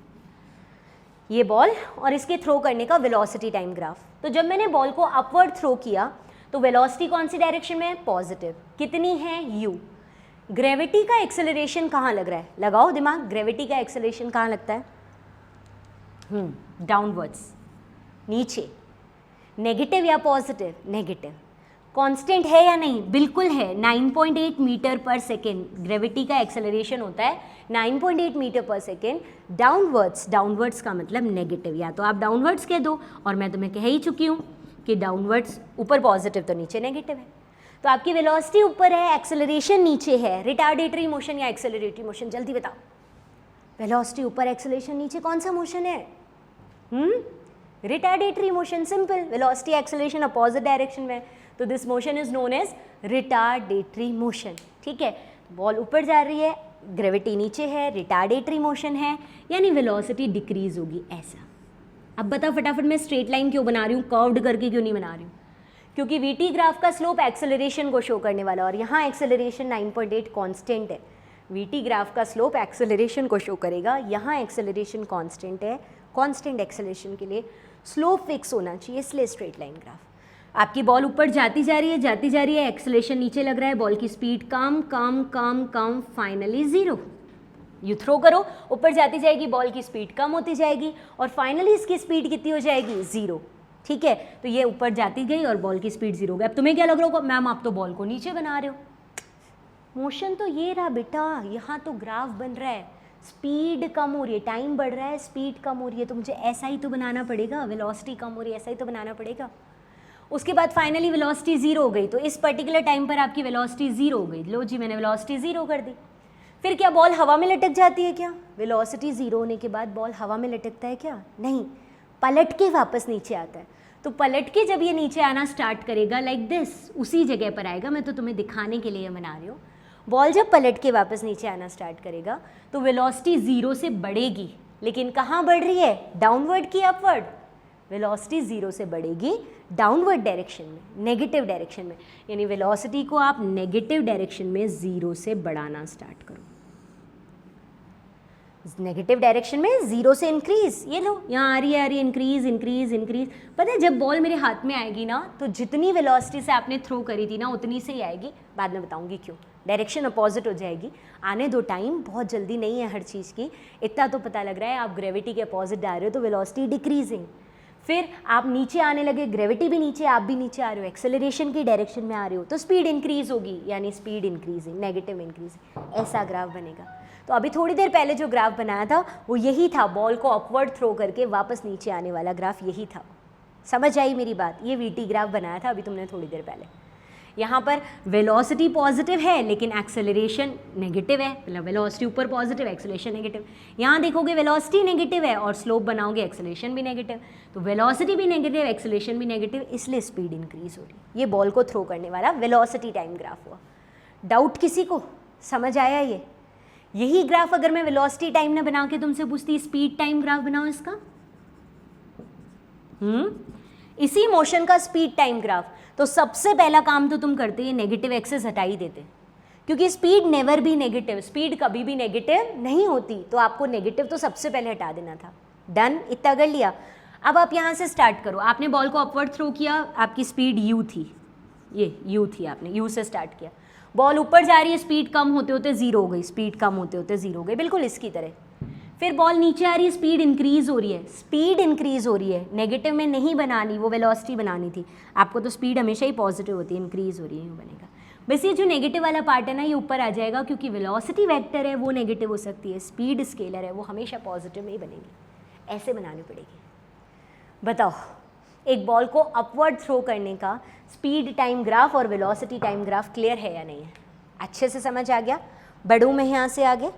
ये बॉल और इसके थ्रो करने का वेलोसिटी टाइम ग्राफ। तो जब मैंने बॉल को अपवर्ड थ्रो किया तो वेलोसिटी कौन सी डायरेक्शन में है? पॉजिटिव। कितनी है? यू। ग्रेविटी का एक्सेलरेशन कहाँ लग रहा है? लगाओ दिमाग, ग्रेविटी का एक्सेलरेशन कहाँ लगता है? डाउनवर्ड्स, नीचे। नेगेटिव या पॉजिटिव? नेगेटिव। कांस्टेंट है या नहीं? बिल्कुल है, 9.8 मीटर पर सेकेंड ग्रेविटी का एक्सेलरेशन होता है, 9.8 मीटर पर सेकेंड डाउनवर्ड्स। डाउनवर्ड्स का मतलब नेगेटिव, या तो आप डाउनवर्ड्स कह दो, और मैं तुम्हें कह ही चुकी हूँ कि डाउनवर्ड्स ऊपर पॉजिटिव तो नीचे नेगेटिव है। तो आपकी वेलोसिटी ऊपर है, एक्सेलरेशन नीचे है। रिटार्डेटरी मोशन या एक्सेलरेटरी मोशन? जल्दी बताओ। वेलोसिटी ऊपर, एक्सेलरेशन नीचे, कौन सा मोशन है? Retardatory motion. Simple, velocity acceleration opposite direction में, तो this motion is known as retardatory motion. ठीक है, बॉल ऊपर जा रही है, ग्रेविटी नीचे है, रिटार्डेटरी मोशन है, यानी वेलोसिटी डिक्रीज होगी, ऐसा। अब बता फटाफट, मैं स्ट्रेट लाइन क्यों बना रही हूँ, कर्व्ड करके क्यों नहीं बना रही हूँ? क्योंकि वीटी ग्राफ का स्लोप एक्सेलरेशन को शो करने वाला, और यहाँ एक्सेलरेशन 9.8 कांस्टेंट है। वीटी ग्राफ का स्लोप एक्सेलरेशन को शो करेगा, यहाँ एक्सेलरेशन कांस्टेंट है। कांस्टेंट एक्सेलरेशन के लिए स्लोप फिक्स होना चाहिए, इसलिए स्ट्रेट लाइन ग्राफ। आपकी बॉल ऊपर जाती जा रही है, जाती जा रही है, एक्सेलरेशन नीचे लग रहा है, बॉल की स्पीड कम कम कम कम, फाइनली ज़ीरो। यू थ्रो करो, ऊपर जाती जाएगी, बॉल की स्पीड कम होती जाएगी, और फाइनली इसकी स्पीड कितनी हो जाएगी? ज़ीरो। ठीक है, तो ये ऊपर जाती गई और बॉल की स्पीड ज़ीरो हो गई। अब तुम्हें क्या लग रहा होगा, मैम आप तो बॉल को नीचे बना रहे हो। मोशन तो ये रहा बेटा, यहाँ तो ग्राफ बन रहा है, स्पीड कम हो रही है, टाइम बढ़ रहा है, स्पीड कम हो रही है, तो मुझे ऐसा ही तो बनाना पड़ेगा। वेलोसिटी कम हो रही है, ऐसा ही तो बनाना पड़ेगा। उसके बाद फाइनली वेलोसिटी ज़ीरो हो गई, तो इस पर्टिकुलर टाइम पर आपकी वेलोसिटी ज़ीरो हो गई। लो जी, मैंने वेलोसिटी ज़ीरो कर दी। फिर क्या बॉल हवा में लटक जाती है क्या? वेलोसिटी ज़ीरो होने के बाद बॉल हवा में लटकता है क्या? नहीं, पलट के वापस नीचे आता है। तो पलट के जब ये नीचे आना स्टार्ट करेगा, लाइक दिस, उसी जगह पर आएगा। मैं तो तुम्हें दिखाने के लिए बना रही हूँ। बॉल जब पलट के वापस नीचे आना स्टार्ट करेगा तो वेलोसिटी ज़ीरो से बढ़ेगी, लेकिन कहाँ बढ़ रही है? डाउनवर्ड की अपवर्ड? वेलोसिटी ज़ीरो से बढ़ेगी डाउनवर्ड डायरेक्शन में, नेगेटिव डायरेक्शन में, यानी वेलोसिटी को आप नेगेटिव डायरेक्शन में ज़ीरो से बढ़ाना स्टार्ट करो। नेगेटिव डायरेक्शन में ज़ीरो से इंक्रीज, ये लो यहाँ आ रही है इंक्रीज इंक्रीज इंक्रीज। पता है जब बॉल मेरे हाथ में आएगी ना, तो जितनी वेलोसिटी से आपने थ्रो करी थी ना, उतनी से ही आएगी। बाद में बताऊंगी क्यों। डायरेक्शन अपोजिट हो जाएगी। आने दो टाइम, बहुत जल्दी नहीं है हर चीज़ की। इतना तो पता लग रहा है, आप ग्रेविटी के अपोजिट जा रहे हो तो वेलोसिटी डिक्रीजिंग। फिर आप नीचे आने लगे, ग्रेविटी भी नीचे, आप भी नीचे आ रहे हो, एक्सेलरेशन की डायरेक्शन में आ रहे हो, तो स्पीड इंक्रीज होगी, यानी स्पीड इंक्रीजिंग, नेगेटिव इंक्रीजिंग, ऐसा ग्राफ बनेगा। तो अभी थोड़ी देर पहले जो ग्राफ बनाया था वो यही था, बॉल को अपवर्ड थ्रो करके वापस नीचे आने वाला ग्राफ यही था। समझ आई मेरी बात? ये वीटी ग्राफ बनाया था अभी तुमने थोड़ी देर पहले। यहाँ पर वेलोसिटी पॉजिटिव है लेकिन एक्सेलरेशन नेगेटिव है, मतलब वेलोसिटी ऊपर पॉजिटिव, एक्सेलरेशन नेगेटिव। यहाँ देखोगे वेलोसिटी नेगेटिव है और स्लोप बनाओगे एक्सेलरेशन भी नेगेटिव, तो वेलोसिटी भी नेगेटिव, एक्सेलरेशन भी नेगेटिव, इसलिए स्पीड इंक्रीज हो रही। ये बॉल को थ्रो करने वाला वेलोसिटी टाइम ग्राफ हुआ। डाउट किसी को? समझ आया? ये यही ग्राफ अगर मैं वेलोसिटी टाइम ने बना के तुमसे पूछती स्पीड टाइम ग्राफ बनाओ इसका, इसी मोशन का स्पीड टाइम ग्राफ, तो सबसे पहला काम तो तुम करते, ये नेगेटिव एक्सेस हटा ही देते, क्योंकि स्पीड नेवर भी नेगेटिव, स्पीड कभी भी नेगेटिव नहीं होती, तो आपको नेगेटिव तो सबसे पहले हटा देना था। डन, इतना कर लिया। अब आप यहाँ से स्टार्ट करो। आपने बॉल को अपवर्ड थ्रो किया, आपकी स्पीड यू थी, ये यू थी, आपने यू से स्टार्ट किया। बॉल ऊपर जा रही है, स्पीड कम होते होते ज़ीरो हो गई, स्पीड कम होते होते ज़ीरो हो गई, बिल्कुल इसकी तरह। फिर बॉल नीचे आ रही है, स्पीड इंक्रीज़ हो रही है, स्पीड इंक्रीज़ हो रही है, नेगेटिव में नहीं बनानी, वो वेलोसिटी बनानी थी आपको, तो स्पीड हमेशा ही पॉजिटिव होती है, इंक्रीज़ हो रही है, यूँ बनेगा। बस ये जो नेगेटिव वाला पार्ट है ना, ये ऊपर आ जाएगा, क्योंकि वेलोसिटी वेक्टर है वो नेगेटिव हो सकती है, स्पीड स्केलर है वो हमेशा पॉजिटिव में ही बनेगी। ऐसे बनानी पड़ेगी। बताओ, एक बॉल को अपवर्ड थ्रो करने का स्पीड टाइम ग्राफ और वेलोसिटी टाइम ग्राफ क्लियर है या नहीं है? अच्छे से समझ आ गया? बढ़ूँ मैं यहाँ से आगे?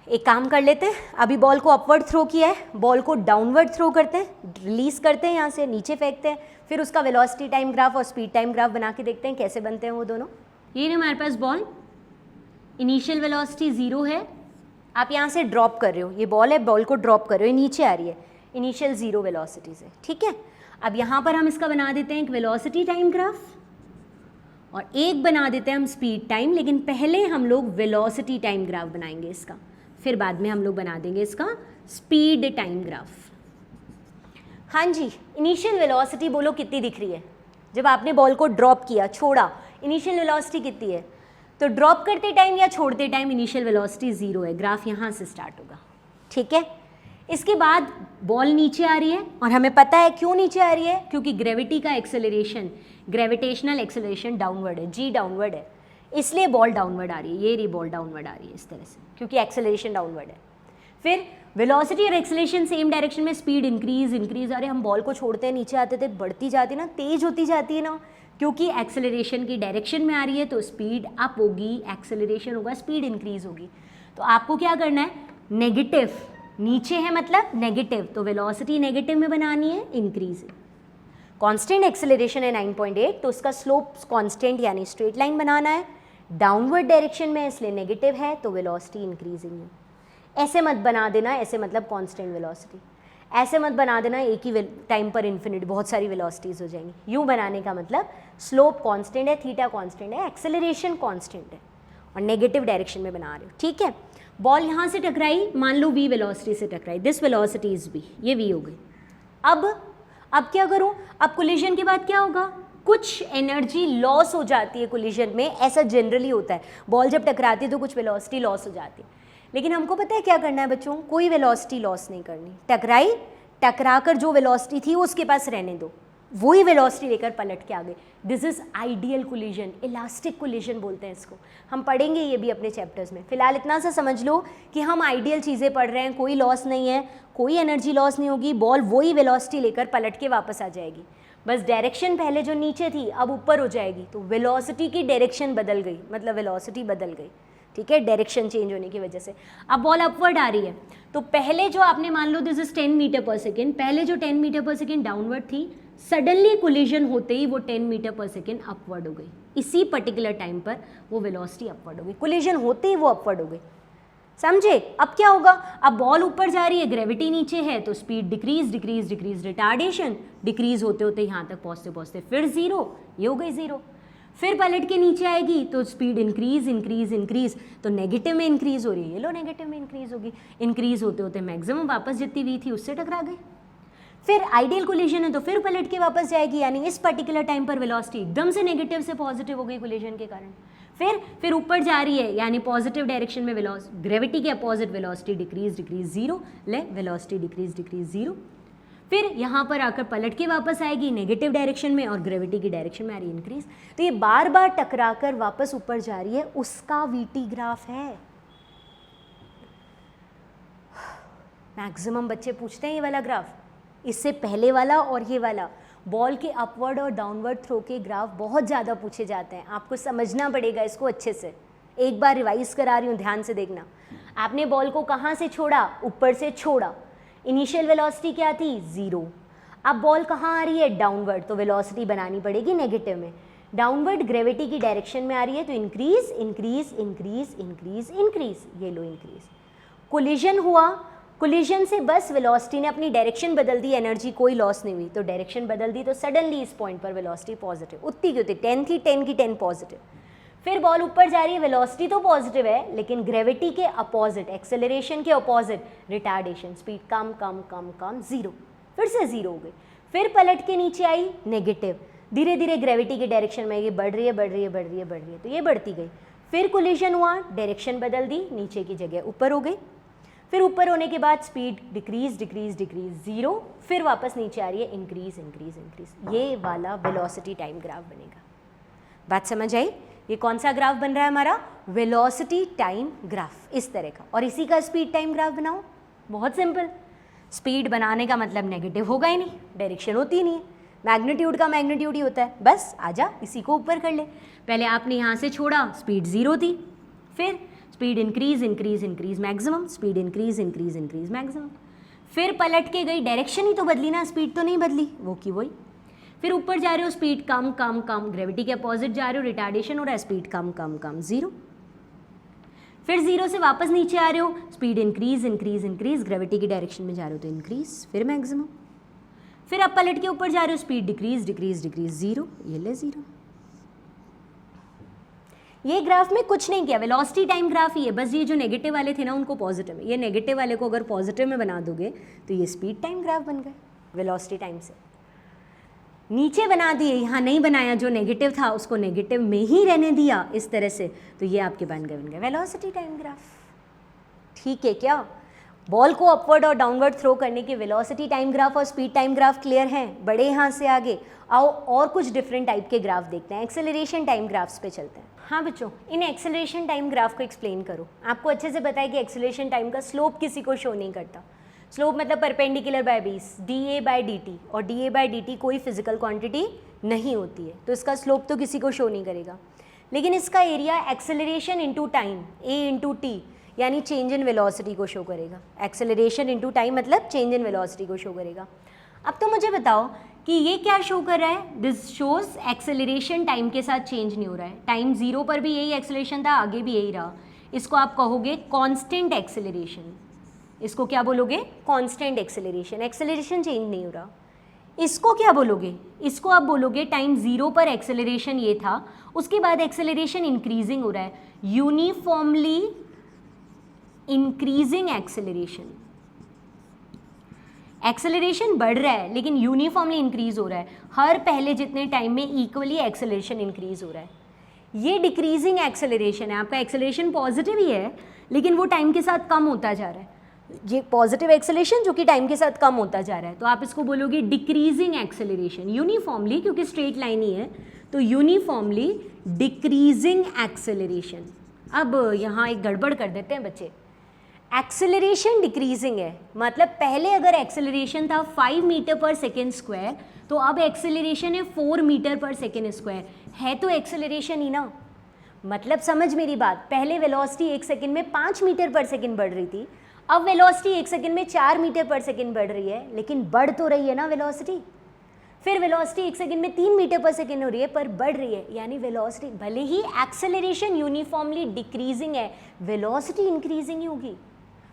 एक काम कर लेते हैं, अभी बॉल को अपवर्ड थ्रो किया है, बॉल को डाउनवर्ड थ्रो करते हैं, रिलीज़ करते हैं, यहाँ से नीचे फेंकते हैं, फिर उसका वेलोसिटी टाइम ग्राफ और स्पीड टाइम ग्राफ बना के देखते हैं कैसे बनते हैं वो दोनों। ये ना हमारे पास बॉल, इनिशियल वेलोसिटी 0 है, आप यहाँ से ड्रॉप कर रहे हो, ये बॉल है, बॉल को ड्रॉप कर रहे हो, नीचे आ रही है, इनिशियल 0 वेलोसिटी से, ठीक है। अब यहाँ पर हम इसका बना देते हैं एक वेलोसिटी टाइम ग्राफ और एक बना देते हैं हम स्पीड टाइम, लेकिन पहले हम लोग वेलोसिटी टाइम ग्राफ बनाएंगे इसका, फिर बाद में हम लोग बना देंगे इसका स्पीड टाइम ग्राफ। हाँ जी, इनिशियल वेलोसिटी बोलो कितनी दिख रही है? जब आपने बॉल को ड्रॉप किया, छोड़ा, इनिशियल वेलोसिटी कितनी है? तो ड्रॉप करते टाइम या छोड़ते टाइम इनिशियल वेलोसिटी 0 है, ग्राफ यहाँ से स्टार्ट होगा, ठीक है। इसके बाद बॉल नीचे आ रही है और हमें पता है क्यों नीचे आ रही है, क्योंकि ग्रेविटी का एक्सेलरेशन, ग्रेविटेशनल एक्सेलरेशन डाउनवर्ड है, जी डाउनवर्ड है, इसलिए बॉल डाउनवर्ड आ रही है, ये रही बॉल डाउनवर्ड आ रही है इस तरह से, क्योंकि एक्सेलरेशन डाउनवर्ड है। फिर वेलोसिटी और एक्सेलरेशन सेम डायरेक्शन में, स्पीड इंक्रीज इंक्रीज, अरे हम बॉल को छोड़ते हैं नीचे आते थे, बढ़ती जाती ना, तेज होती जाती है ना, क्योंकि एक्सेलरेशन की डायरेक्शन में आ रही है तो स्पीड अप होगी, एक्सेलरेशन होगा, स्पीड इंक्रीज होगी। तो आपको क्या करना है, नेगेटिव, नीचे है मतलब नेगेटिव, तो वेलोसिटी नेगेटिव में बनानी है, इंक्रीज। कांस्टेंट एक्सेलरेशन है 9.8, तो उसका स्लोप कांस्टेंट यानी स्ट्रेट लाइन बनाना है, डाउनवर्ड डायरेक्शन में इसलिए नेगेटिव है, तो वेलोसिटी इंक्रीजिंग है। ऐसे मत बना देना, ऐसे मतलब कांस्टेंट वेलोसिटी, ऐसे मत बना देना एक ही टाइम पर इन्फिनिट, बहुत सारी वेलोसिटीज़ हो जाएंगी। यूँ बनाने का मतलब स्लोप कांस्टेंट है, थीटा कांस्टेंट है, एक्सेलरेशन कांस्टेंट है और नेगेटिव डायरेक्शन में बना रहे हो, ठीक है। बॉल यहाँ से टकराई, मान लो v वेलोसिटी से टकराई, दिस वेलोसिटी इज v, ये v हो गई। अब क्या करूँ, अब कोलिजन के बाद क्या होगा, कुछ एनर्जी लॉस हो जाती है कोलिजन में, ऐसा जनरली होता है, बॉल जब टकराती है तो कुछ वेलोसिटी लॉस हो जाती है, लेकिन हमको पता है क्या करना है बच्चों, कोई वेलोसिटी लॉस नहीं करनी, टकराई, टकरा कर जो वेलोसिटी थी वो उसके पास रहने दो, वही वेलोसिटी लेकर पलट के आ गए। This is ideal collision, elastic collision बोलते हैं इसको, हम पढ़ेंगे ये भी अपने चैप्टर्स में। फिलहाल इतना सा समझ लो कि हम आइडियल चीज़ें पढ़ रहे हैं, कोई लॉस नहीं है, कोई एनर्जी लॉस नहीं होगी, बॉल वही वेलोसिटी लेकर पलट के वापस आ जाएगी, बस डायरेक्शन पहले जो नीचे थी अब ऊपर हो जाएगी, तो वेलोसिटी की डायरेक्शन बदल गई, मतलब वेलोसिटी बदल गई, ठीक है, डायरेक्शन चेंज होने की वजह से। अब बॉल अपवर्ड आ रही है, तो पहले जो आपने मान लो दिस इज 10 मीटर पर सेकेंड, पहले जो 10 मीटर पर सेकेंड डाउनवर्ड थी, सडनली कोलिजन होते ही वो 10 मीटर पर सेकेंड अपवर्ड हो गई, इसी पर्टिकुलर टाइम पर वो वेलोसिटी अपवर्ड हो गई, कोलिजन होते ही वो अपवर्ड हो गई, समझे। अब क्या होगा, अब बॉल ऊपर जा रही है, ग्रेविटी नीचे है, तो speed decrease decrease decrease, retardation decrease होते होते यहाँ तक पहुँचते पहुँचते फिर 0, ये हो गई 0, फिर पलट के नीचे आएगी तो स्पीड इंक्रीज इंक्रीज इंक्रीज, तो नेगेटिव में इंक्रीज हो रही है, ये लो नेगेटिव में इंक्रीज होगी, इंक्रीज होते होते मैक्सिमम वापस जितनी वी थी उससे टकरा गई, फिर आइडियल कोलिजन है तो फिर पलट के वापस जाएगी, यानी इस पर्टिकुलर टाइम पर वेलोसिटी एकदम से नेगेटिव से पॉजिटिव हो गई कोलिजन के कारण, फिर ऊपर जा रही है, यानी पॉजिटिव डायरेक्शन में वेलोसिटी, ग्रेविटी के अपोजिट वेलोसिटी डिक्रीज डिक्रीज 0, ले वेलोसिटी डिक्रीज डिक्रीज 0, फिर यहाँ पर आकर पलट के वापस आएगी नेगेटिव डायरेक्शन में और ग्रेविटी की डायरेक्शन में आ रही है इंक्रीज, तो ये बार बार टकरा कर वापस ऊपर जा रही है, उसका वीटी ग्राफ है। मैक्सिमम बच्चे पूछते हैं ये वाला ग्राफ, इससे पहले वाला और ये वाला, बॉल के अपवर्ड और डाउनवर्ड थ्रो के ग्राफ बहुत ज़्यादा पूछे जाते हैं, आपको समझना पड़ेगा इसको अच्छे से, एक बार रिवाइज करा रही हूँ, ध्यान से देखना। आपने बॉल को कहाँ से छोड़ा, ऊपर से छोड़ा, इनिशियल वेलोसिटी क्या थी 0, अब बॉल कहाँ आ रही है डाउनवर्ड, तो वेलोसिटी बनानी पड़ेगी नेगेटिव में, डाउनवर्ड ग्रेविटी की डायरेक्शन में आ रही है तो increase increase increase increase increase, ये लो इंक्रीज, कोलिजन हुआ, कोलिजन से बस वेलोसिटी ने अपनी डायरेक्शन बदल दी, एनर्जी कोई लॉस नहीं हुई, तो डायरेक्शन बदल दी तो सडनली इस पॉइंट पर वेलोसिटी पॉजिटिव, उतनी की उतनी 10 थी, 10 की 10 पॉजिटिव, फिर बॉल ऊपर जा रही है, वेलोसिटी तो पॉजिटिव है लेकिन ग्रेविटी के अपोजिट, एक्सेलरेशन के अपोजिट रिटार्डेशन, स्पीड कम कम कम कम 0, फिर से 0 हो गई, फिर पलट के नीचे आई नेगेटिव, धीरे धीरे ग्रेविटी के डायरेक्शन में ये बढ़ रही है, बढ़ रही है, बढ़ रही है, बढ़ रही है, तो ये बढ़ती गई। फिर कोलिजन हुआ, डायरेक्शन बदल दी, नीचे की जगह ऊपर हो गई। फिर ऊपर होने के बाद speed decrease decrease decrease, zero, फिर वापस नीचे आ रही है, इंक्रीज इंक्रीज इंक्रीज। ये वाला वेलोसिटी टाइम ग्राफ बनेगा। बात समझ आई? ये कौन सा ग्राफ बन रहा है हमारा? वेलोसिटी टाइम ग्राफ, इस तरह का। और इसी का स्पीड टाइम ग्राफ बनाओ, बहुत सिंपल। स्पीड बनाने का मतलब नेगेटिव होगा ही नहीं, डायरेक्शन होती ही नहीं है, मैग्नीट्यूड का मैग्नीट्यूड ही होता है। बस आजा इसी को ऊपर कर ले। पहले आपने यहाँ से छोड़ा, स्पीड जीरो थी, फिर speed increase increase increase maximum, speed increase increase increase maximum, फिर पलट के गई, डायरेक्शन ही तो बदली ना, स्पीड तो नहीं बदली, वो की वही। फिर ऊपर जा रहे हो, स्पीड कम कम कम, ग्रेविटी के अपोजिट जा रहे हो, रिटार्डेशन हो रहा है, स्पीड कम कम कम, जीरो। फिर जीरो से वापस नीचे आ रहे हो, speed increase increase increase, gravity की डायरेक्शन में जा रहे हो तो इंक्रीज, फिर मैक्सिमम। फिर आप पलट के ऊपर जा रहे हो, speed decrease decrease decrease, zero, ये ले जीरो। ये ग्राफ में कुछ नहीं किया, वेलोसिटी टाइम ग्राफ ही है, बस ये जो नेगेटिव वाले थे ना उनको पॉजिटिव में, ये नेगेटिव वाले को अगर पॉजिटिव में बना दोगे तो ये स्पीड टाइम ग्राफ बन गए वेलोसिटी टाइम से। नीचे बना दिए, यहाँ नहीं बनाया, जो नेगेटिव था उसको नेगेटिव में ही रहने दिया इस तरह से, तो ये आपके बन गए वेलोसिटी टाइम ग्राफ। ठीक है क्या? बॉल को अपवर्ड और डाउनवर्ड थ्रो करने के वेलोसिटी टाइम ग्राफ और स्पीड टाइम ग्राफ क्लियर हैं? बढ़े यहाँ से आगे, आओ और कुछ डिफरेंट टाइप के ग्राफ देखते हैं। एक्सेलरेशन टाइम ग्राफ्स पे चलते हैं। हाँ बच्चों, इन एक्सेलरेशन टाइम ग्राफ को एक्सप्लेन करो। आपको अच्छे से पता है कि एक्सेलरेशन टाइम का स्लोप किसी को शो नहीं करता। स्लोप मतलब perpendicular by base, D by D T, और डी बाय डी टी कोई फिजिकल क्वांटिटी नहीं होती है, तो इसका स्लोप तो किसी को शो नहीं करेगा। लेकिन इसका एरिया एक्सेलरेशन इंटू टाइम, ए इंटू टी, यानी चेंज इन वेलोसिटी को शो करेगा। एक्सेलरेशन इंटू टाइम मतलब चेंज इन वेलोसिटी को शो करेगा। अब तो मुझे बताओ कि ये क्या शो कर रहा है? दिस शोज एक्सेलरेशन टाइम के साथ चेंज नहीं हो रहा है। टाइम जीरो पर भी यही एक्सेलरेशन था, आगे भी यही रहा। इसको आप कहोगे कांस्टेंट एक्सेलरेशन। इसको क्या बोलोगे? Constant acceleration. एक्सेलरेशन चेंज नहीं हो रहा। इसको क्या बोलोगे? इसको आप बोलोगे टाइम जीरो पर एक्सेलरेशन ये था, उसके बाद एक्सेलरेशन इंक्रीजिंग हो रहा है, यूनिफॉर्मली इंक्रीजिंग एक्सेलरेशन। एक्सेलरेशन बढ़ रहा है लेकिन यूनिफॉर्मली इंक्रीज हो रहा है, हर पहले जितने टाइम में इक्वली एक्सेलरेशन इंक्रीज हो रहा है। ये डिक्रीजिंग एक्सेलरेशन है। आपका एक्सेलरेशन पॉजिटिव ही है लेकिन वो टाइम के साथ कम होता जा रहा है। ये पॉजिटिव एक्सेलरेशन जो कि टाइम के साथ कम होता जा रहा है, तो आप इसको बोलोगे डिक्रीजिंग एक्सेलरेशन। यूनिफॉर्मली, क्योंकि स्ट्रेट लाइन ही है तो यूनिफॉर्मली डिक्रीजिंग एक्सेलरेशन। अब यहाँ एक गड़बड़ कर देते हैं बच्चे। एक्सेलरेशन डिक्रीजिंग है मतलब पहले अगर एक्सेलरेशन था 5 मीटर पर सेकेंड स्क्वायर, तो अब एक्सेलरेशन है 4 मीटर पर सेकेंड स्क्वायर। है तो एक्सेलरेशन ही ना। मतलब समझ मेरी बात, पहले वेलोसिटी 1 सेकेंड में 5 मीटर पर सेकेंड बढ़ रही थी, अब वेलोसिटी 1 सेकेंड में 4 मीटर पर सेकेंड बढ़ रही है, लेकिन बढ़ तो रही है ना वेलोसिटी। फिर वेलोसिटी 1 सेकेंड में 3 मीटर पर सेकेंड हो रही है पर बढ़ रही है, यानी वेलोसिटी भले ही एक्सेलरेशन यूनिफॉर्मली डिक्रीजिंग है, वेलोसिटी इंक्रीजिंग ही होगी।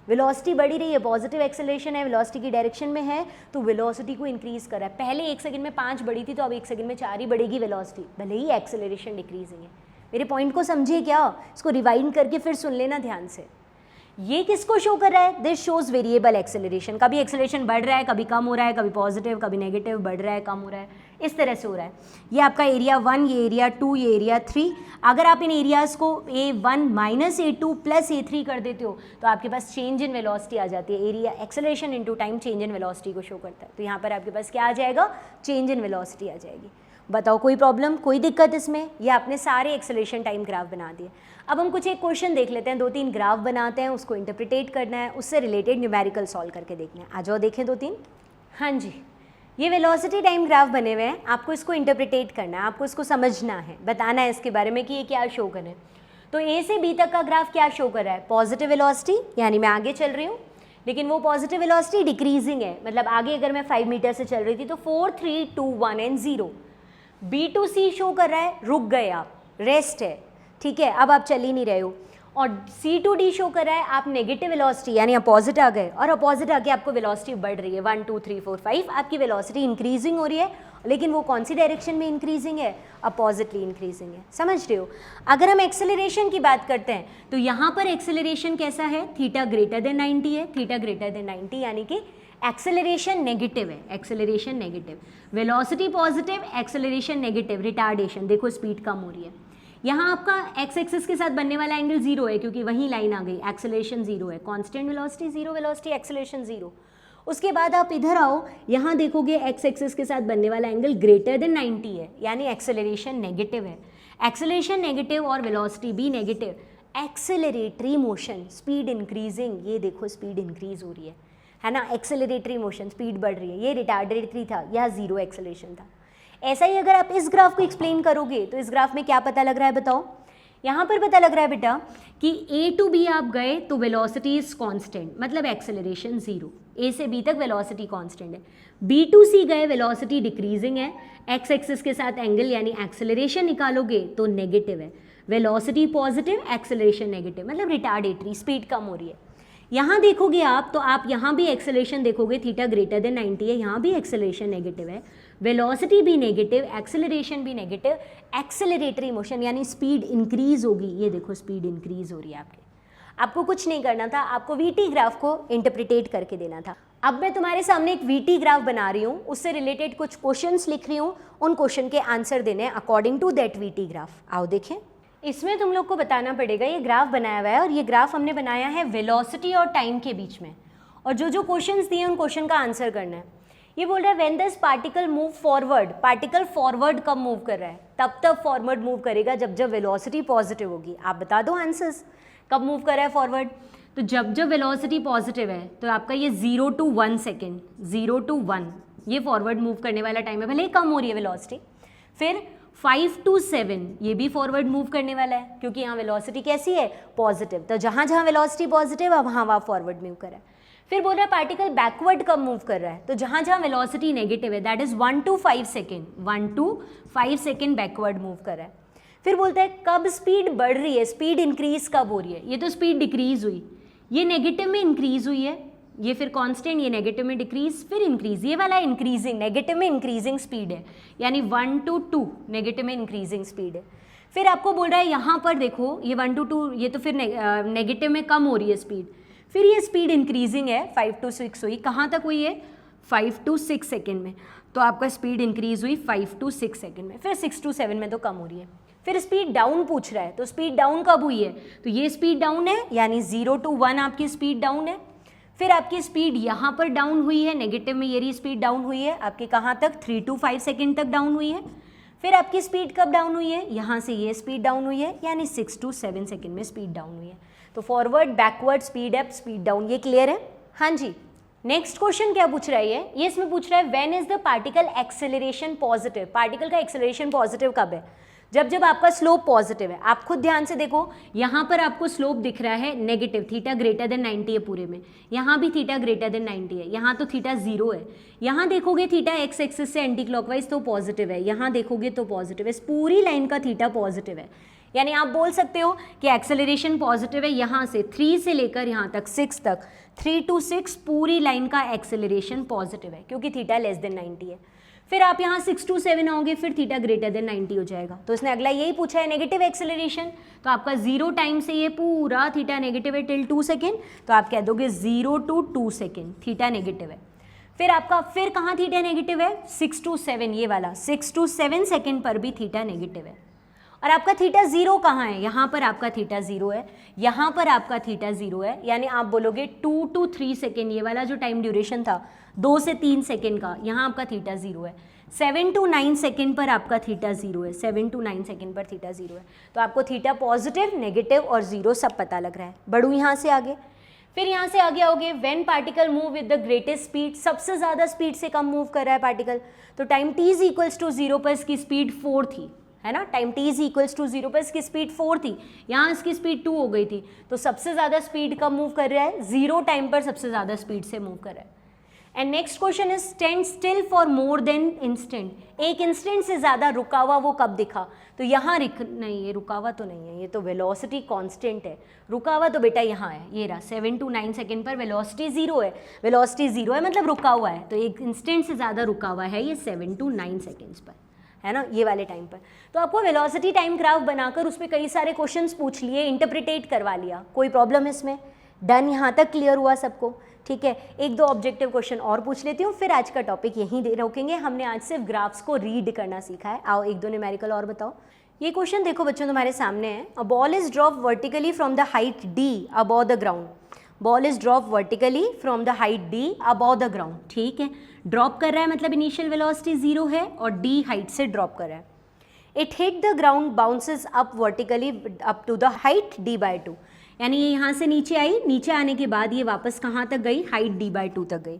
वेलोसिटी बढ़ी रही है, पॉजिटिव एक्सेलरेशन है, वेलोसिटी की डायरेक्शन में है तो वेलोसिटी को इंक्रीज कर रहा है। पहले 1 सेकंड में 5 बढ़ी थी तो अब 1 सेकंड में 4 ही बढ़ेगी वेलोसिटी, भले ही एक्सेलरेशन डिक्रीजिंग है। मेरे पॉइंट को समझिए क्या? इसको रिवाइंड करके फिर सुन लेना ध्यान से। ये किसको शो कर रहा है? This shows variable acceleration. कभी एक्सेलरेशन बढ़ रहा है, कभी कम हो रहा है, कभी पॉजिटिव कभी नेगेटिव, बढ़ रहा है कम हो रहा है, इस तरह से हो रहा है। ये आपका एरिया 1, ये एरिया 2, ये एरिया 3। अगर आप इन एरियाज़ को A1 minus A2 plus A3 कर देते हो तो आपके पास चेंज इन वेलोसिटी आ जाती है। Area acceleration into time change in velocity को शो करता है, तो यहाँ पर आपके पास क्या आ जाएगा? चेंज इन वेलोसिटी आ जाएगी। बताओ कोई प्रॉब्लम, कोई दिक्कत इसमें? ये आपने सारे एक्सेलरेशन टाइम ग्राफ बना दिए। अब हम कुछ एक क्वेश्चन देख लेते हैं, 2-3 ग्राफ बनाते हैं, उसको इंटरप्रिटेट करना है, उससे रिलेटेड न्यूमेरिकल सॉल्व करके देखना है। आ जाओ देखें 2-3। हाँ जी, ये वेलोसिटी टाइम ग्राफ बने हुए हैं, आपको इसको इंटरप्रिटेट करना है, आपको इसको समझना है, बताना है इसके बारे में कि ये क्या शो करें। तो ए से बी तक का ग्राफ क्या शो कर रहा है? पॉजिटिव वेलोसिटी, यानी मैं आगे चल रही हूँ लेकिन वो पॉजिटिव वेलोसिटी डिक्रीजिंग है, मतलब आगे अगर मैं 5 मीटर से चल रही थी तो 4, 3, 2, 1 and 0। B to C show कर रहा है रुक गए आप, रेस्ट है, ठीक है, अब आप चल ही नहीं रहे हो। और सी टू डी शो कर रहा है आप नेगेटिव वेलोसिटी यानी अपोजिट आ गए, और अपोजिट आके आपको वेलोसिटी बढ़ रही है 1, 2, 3, 4, 5, आपकी वेलोसिटी इंक्रीजिंग हो रही है, लेकिन वो कौन सी डायरेक्शन में इंक्रीजिंग है? अपोजिटली इंक्रीजिंग है। समझ रहे हो? अगर हम एक्सेलरेशन की बात करते हैं तो यहाँ पर एक्सेलरेशन कैसा है? थीटा ग्रेटर देन 90 है, थीटा ग्रेटर देन 90 यानी कि एक्सेलरेशन नेगेटिव है, acceleration negative, velocity positive, acceleration negative, retardation, देखो स्पीड कम हो रही है। यहाँ आपका एक्स एक्सिस के साथ बनने वाला एंगल जीरो है क्योंकि वही लाइन आ गई, एक्सेलरेशन जीरो है, constant velocity zero, velocity acceleration zero. उसके बाद आप इधर आओ, यहाँ देखोगे एक्स एक्सिस के साथ बनने वाला एंगल ग्रेटर देन 90 है, यानी एक्सेलरेशन नेगेटिव है। एक्सेलरेशन नेगेटिव और वेलोसिटी भी नेगेटिव, एक्सेलरेटरी मोशन, स्पीड इंक्रीजिंग, ये देखो स्पीड इंक्रीज हो रही है ना, एक्सेलरेटरी मोशन, स्पीड बढ़ रही है, ये रिटार्डेटरी था, यह जीरो एक्सेलरेशन था। ऐसा ही अगर आप इस ग्राफ को एक्सप्लेन करोगे तो इस ग्राफ में क्या पता लग रहा है बताओ, यहाँ पर पता लग रहा है बेटा कि A to B आप गए तो वेलोसिटी इज कांस्टेंट, मतलब एक्सेलरेशन जीरो, A से B तक वेलोसिटी कांस्टेंट है। B to C गए वेलोसिटी डिक्रीजिंग है, एक्स एक्सिस के साथ एंगल यानी एक्सेलरेशन निकालोगे तो नेगेटिव है, वेलोसिटी पॉजिटिव, एक्सेलरेशन नेगेटिव, मतलब रिटार्डेटरी, स्पीड कम हो रही है। यहाँ देखोगे आप तो आप यहाँ भी एक्सेलरेशन देखोगे, थीटा ग्रेटर देन 90 है, यहाँ भी एक्सेलरेशन नेगेटिव है, वेलोसिटी भी नेगेटिव, एक्सेलरेशन भी नेगेटिव, एक्सेलरेटरी मोशन यानी स्पीड इंक्रीज होगी, ये देखो स्पीड इंक्रीज हो रही है आपकी। आपको कुछ नहीं करना था, आपको वीटी ग्राफ को इंटरप्रिटेट करके देना था। अब मैं तुम्हारे सामने एक वीटी ग्राफ बना रही हूँ, उससे रिलेटेड कुछ क्वेश्चंस लिख रही हूँ, उन क्वेश्चन के आंसर देने हैं according to that VT graph. आओ देखें, इसमें तुम लोग को बताना पड़ेगा, ये ग्राफ बनाया हुआ है और ये ग्राफ हमने बनाया है वेलोसिटी और टाइम के बीच में, और जो जो क्वेश्चंस दिए उन क्वेश्चन का आंसर करना है। ये बोल रहा है when this particle move forward, particle forward कब मूव कर रहा है, तब फॉरवर्ड मूव करेगा जब वेलोसिटी पॉजिटिव होगी। आप बता दो आंसर्स, कब मूव कर रहा है फॉरवर्ड, तो जब वेलोसिटी पॉजिटिव है तो आपका ये 0 to 1 सेकेंड, 0 to 1 ये फॉरवर्ड मूव करने वाला टाइम है, भले ही कम हो रही है वेलोसिटी। फिर 5 to 7 ये भी फॉरवर्ड मूव करने वाला है क्योंकि यहाँ वेलोसिटी कैसी है, पॉजिटिव, तो जहाँ जहाँ वेलोसिटी पॉजिटिव है वहाँ फॉरवर्ड मूव कर रहा है। फिर बोल रहा है पार्टिकल बैकवर्ड कब मूव कर रहा है, तो जहाँ जहाँ वेलोसिटी नेगेटिव है that is 1 to 5 second, 1 to 5 second backward move कर रहा है। फिर बोलता है कब स्पीड बढ़ रही है, स्पीड इंक्रीज कब हो रही है, ये तो स्पीड डिक्रीज हुई, ये नेगेटिव में इंक्रीज हुई है, ये फिर कांस्टेंट, ये नेगेटिव में डिक्रीज, फिर इंक्रीज, ये वाला इंक्रीजिंग, नेगेटिव में इंक्रीजिंग स्पीड है, यानी 1 to 2 नेगेटिव में इंक्रीजिंग स्पीड है। फिर आपको बोल रहा है यहाँ पर देखो ये 1 to 2 ये तो फिर नेगेटिव में कम हो रही है स्पीड, फिर ये स्पीड इंक्रीजिंग है, 5 to 6 हुई, कहाँ तक हुई है, 5 to 6 सेकेंड में, तो आपका स्पीड इंक्रीज हुई 5 to 6 सेकेंड में, फिर 6 to 7 में तो कम हो रही है। फिर स्पीड डाउन पूछ रहा है, तो स्पीड डाउन कब हुई है, तो ये स्पीड डाउन है, यानी 0 to 1 आपकी स्पीड डाउन है। फिर आपकी स्पीड यहाँ पर डाउन हुई है, नेगेटिव में ये स्पीड डाउन हुई है आपकी कहाँ तक, 3 to 5 सेकेंड तक डाउन हुई है। फिर आपकी स्पीड कब डाउन हुई है, यहाँ से ये स्पीड डाउन हुई है, यानी 6 to 7 सेकेंड में स्पीड डाउन हुई है। तो forward, backward, speed up, speed down, ये क्लियर है। हाँ जी, नेक्स्ट क्वेश्चन क्या पूछ रहा है ये इसमें पूछ रहा है when is the particle acceleration positive, particle का एक्सेलरेशन पॉजिटिव कब है, जब आपका स्लोप पॉजिटिव है। आप खुद ध्यान से देखो, यहाँ पर आपको स्लोप दिख रहा है नेगेटिव, थीटा ग्रेटर देन 90 है पूरे में, यहाँ भी थीटा ग्रेटर देन 90 है, यहाँ तो थीटा 0 है। यहाँ देखोगे थीटा एक्स एक्सिस से एंटी क्लॉकवाइज तो पॉजिटिव है, यहाँ देखोगे तो पॉजिटिव है, इस पूरी लाइन का थीटा पॉजिटिव है। यानी आप बोल सकते हो कि एक्सेलरेशन पॉजिटिव है, यहाँ से 3 से लेकर यहाँ तक 6 तक, 3 to 6 पूरी लाइन का एक्सेलरेशन पॉजिटिव है क्योंकि थीटा लेस देन 90 है। फिर आप यहाँ 6 to 7 आओगे, फिर थीटा ग्रेटर देन 90 हो जाएगा। तो इसने अगला यही पूछा है नेगेटिव एक्सेलरेशन, तो आपका 0 टाइम से ये पूरा थीटा नेगेटिव है टिल 2 सेकेंड, तो आप कह दोगे 0 to 2 सेकेंड थीटा नेगेटिव है। फिर आपका फिर कहाँ थीटा नेगेटिव है, 6 to 7, ये वाला 6 to 7 सेकेंड पर भी थीटा नेगेटिव है। और आपका थीटा 0 कहाँ है, यहाँ पर आपका थीटा 0 है, यहाँ पर आपका थीटा 0 है, यानी आप बोलोगे 2 to 3 सेकेंड, ये वाला जो टाइम ड्यूरेशन था 2 से 3 सेकेंड का, यहाँ आपका थीटा 0 है। 7 to 9 सेकेंड पर आपका थीटा 0 है, 7 to 9 सेकेंड पर थीटा 0 है। तो आपको थीटा पॉजिटिव, नेगेटिव और 0 सब पता लग रहा है। बढ़ू यहाँ से आगे, फिर यहाँ से आगे आओगे, when particle move with the greatest speed, सबसे ज़्यादा स्पीड से कम मूव कर रहा है पार्टिकल, तो time t is equals to 0 पर इसकी स्पीड 4 थी, है ना, time t is equals to 0 पर इसकी स्पीड 4 थी, यहाँ इसकी स्पीड 2 हो गई थी, तो सबसे ज़्यादा स्पीड कब मूव कर रहा है, 0 टाइम पर सबसे ज़्यादा स्पीड से मूव कर रहा है। And next question is stand still for more than instant, एक इंस्टेंट से ज़्यादा रुका हुआ वो कब दिखा, तो यहाँ नहीं, ये रुका हुआ तो नहीं है, ये तो वेलोसिटी कांस्टेंट है, रुका हुआ तो बेटा यहाँ है, ये रहा 7 to 9 सेकेंड पर वेलोसिटी 0 है, वेलोसिटी 0 है मतलब रुका हुआ है, तो एक इंस्टेंट से ज़्यादा रुका हुआ है ये 7 to 9 सेकेंड्स पर, है ना, ये वाले टाइम पर। तो आपको वेलोसिटी टाइम ग्राफ बनाकर उस पर कई सारे क्वेश्चंस पूछ लिए, इंटरप्रिटेट करवा लिया, कोई प्रॉब्लम इसमें, डन, यहाँ तक क्लियर हुआ सबको, ठीक है, एक दो ऑब्जेक्टिव क्वेश्चन और पूछ लेती हूँ, फिर आज का टॉपिक यहीं रोकेंगे। हमने आज सिर्फ ग्राफ्स को रीड करना सीखा है। आओ एक दो न्यूमेरिकल और बताओ। ये क्वेश्चन देखो बच्चों तुम्हारे सामने है। A ball is drop vertically from the height d above the ground. Ball is drop vertically from the height d above the ground. ठीक है, ड्रॉप कर रहा है मतलब इनिशियल वेलोसिटी 0 है और d हाइट से ड्रॉप कर रहा है। It hit the ground bounces up vertically up to the height d/2, यानी ये यहाँ से नीचे आई, नीचे आने के बाद ये वापस कहाँ तक गई, हाइट d/2 तक गई।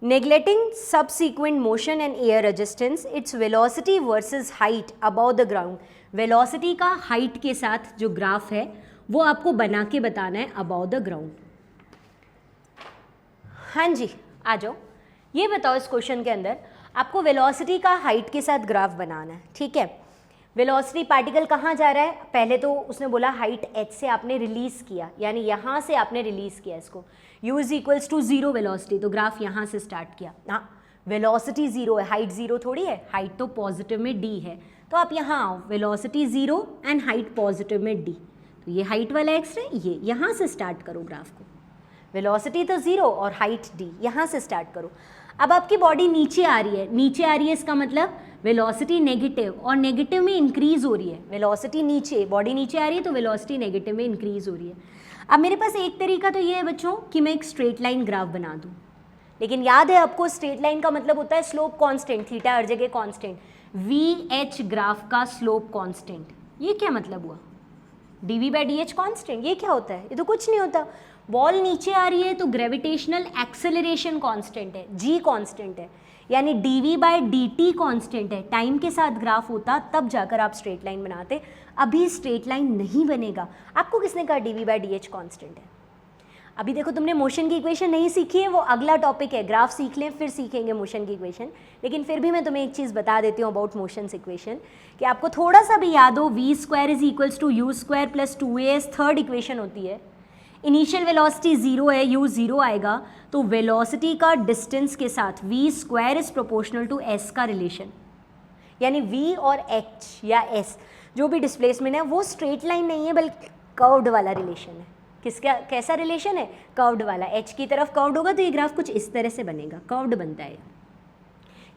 Neglecting subsequent motion and air resistance, its velocity versus height above the ground. Velocity का हाइट के साथ जो ग्राफ है वो आपको बना के बताना है अबव द ग्राउंड। हाँ जी, आ जाओ। ये बताओ इस क्वेश्चन के अंदर आपको वेलोसिटी का हाइट के साथ ग्राफ बनाना है। ठीक है, वेलोसिटी पार्टिकल कहाँ जा रहा है, पहले तो उसने बोला हाइट h से आपने रिलीज किया, यानी यहाँ से आपने रिलीज किया इसको। u is equals to 0 velocity, तो ग्राफ यहाँ से स्टार्ट किया। हाँ, वेलोसिटी 0 है, हाइट 0 थोड़ी है, हाइट तो पॉजिटिव में d है, तो आप यहाँ आओ, वेलोसिटी 0 एंड हाइट पॉजिटिव में d, तो ये हाइट वाला एक्स है, ये यहाँ से स्टार्ट करो ग्राफ को। वेलोसिटी तो 0 और हाइट d, यहाँ से स्टार्ट करो। अब आपकी बॉडी नीचे आ रही है, नीचे आ रही है इसका मतलब वेलोसिटी नेगेटिव, और नेगेटिव में इंक्रीज हो रही है। वेलोसिटी नीचे, बॉडी नीचे आ रही है तो वेलोसिटी नेगेटिव में इंक्रीज हो रही है। अब मेरे पास एक तरीका तो ये है बच्चों कि मैं एक स्ट्रेट लाइन ग्राफ बना दूँ, लेकिन याद है आपको स्ट्रेट लाइन का मतलब होता है स्लोप कांस्टेंट, थीटा हर जगह कांस्टेंट। VH ग्राफ का स्लोप कांस्टेंट, ये क्या मतलब हुआ, dV/dH कांस्टेंट, ये क्या होता है, ये तो कुछ नहीं होता। बॉल नीचे आ रही है तो ग्रेविटेशनल एक्सेलरेशन कांस्टेंट है, G कांस्टेंट है, यानी dV/dt कांस्टेंट है। टाइम के साथ ग्राफ होता तब जाकर आप स्ट्रेट लाइन बनाते, अभी स्ट्रेट लाइन नहीं बनेगा। आपको किसने कहा dV/dH कांस्टेंट है? अभी देखो तुमने मोशन की इक्वेशन नहीं सीखी है, वो अगला टॉपिक है, ग्राफ सीख लें फिर सीखेंगे मोशन की इक्वेशन। लेकिन फिर भी मैं तुम्हें एक चीज़ बता देती हूँ अबाउट मोशंस इक्वेशन, कि आपको थोड़ा सा भी याद हो, v² is equals to u² plus 2as third equation होती है। इनिशियल वेलोसिटी 0 है, u 0 आएगा, तो वेलोसिटी का डिस्टेंस के साथ v² is proportional to s का रिलेशन, यानी v और h या s जो भी डिस्प्लेसमेंट है वो स्ट्रेट लाइन नहीं है बल्कि कर्व्ड वाला रिलेशन है। किसका, कैसा रिलेशन है, कर्व्ड वाला। h की तरफ कर्व्ड होगा तो ये ग्राफ कुछ इस तरह से बनेगा, कर्व्ड बनता है।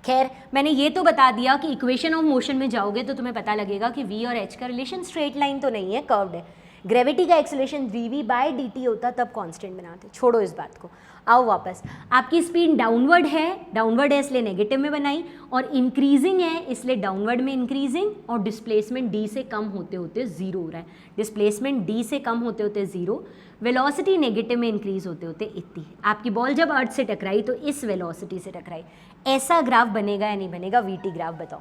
खैर, मैंने ये तो बता दिया कि इक्वेशन ऑफ मोशन में जाओगे तो तुम्हें पता लगेगा कि v और h का रिलेशन स्ट्रेट लाइन तो नहीं है, कर्व्ड है। ग्रेविटी का एक्सेलरेशन dV/dt होता तब कांस्टेंट बनाते, छोड़ो इस बात को। आओ वापस, आपकी स्पीड डाउनवर्ड है इसलिए नेगेटिव में बनाई, और इंक्रीजिंग है इसलिए डाउनवर्ड में इंक्रीजिंग, और डिस्प्लेसमेंट d से कम होते होते 0 हो रहा है। डिस्प्लेसमेंट d से कम होते होते 0, वेलोसिटी नेगेटिव में इंक्रीज होते होते इतनी। आपकी बॉल जब अर्थ से टकराई तो इस वेलोसिटी से टकराई। ऐसा ग्राफ बनेगा या नहीं बनेगा, VT ग्राफ बताओ।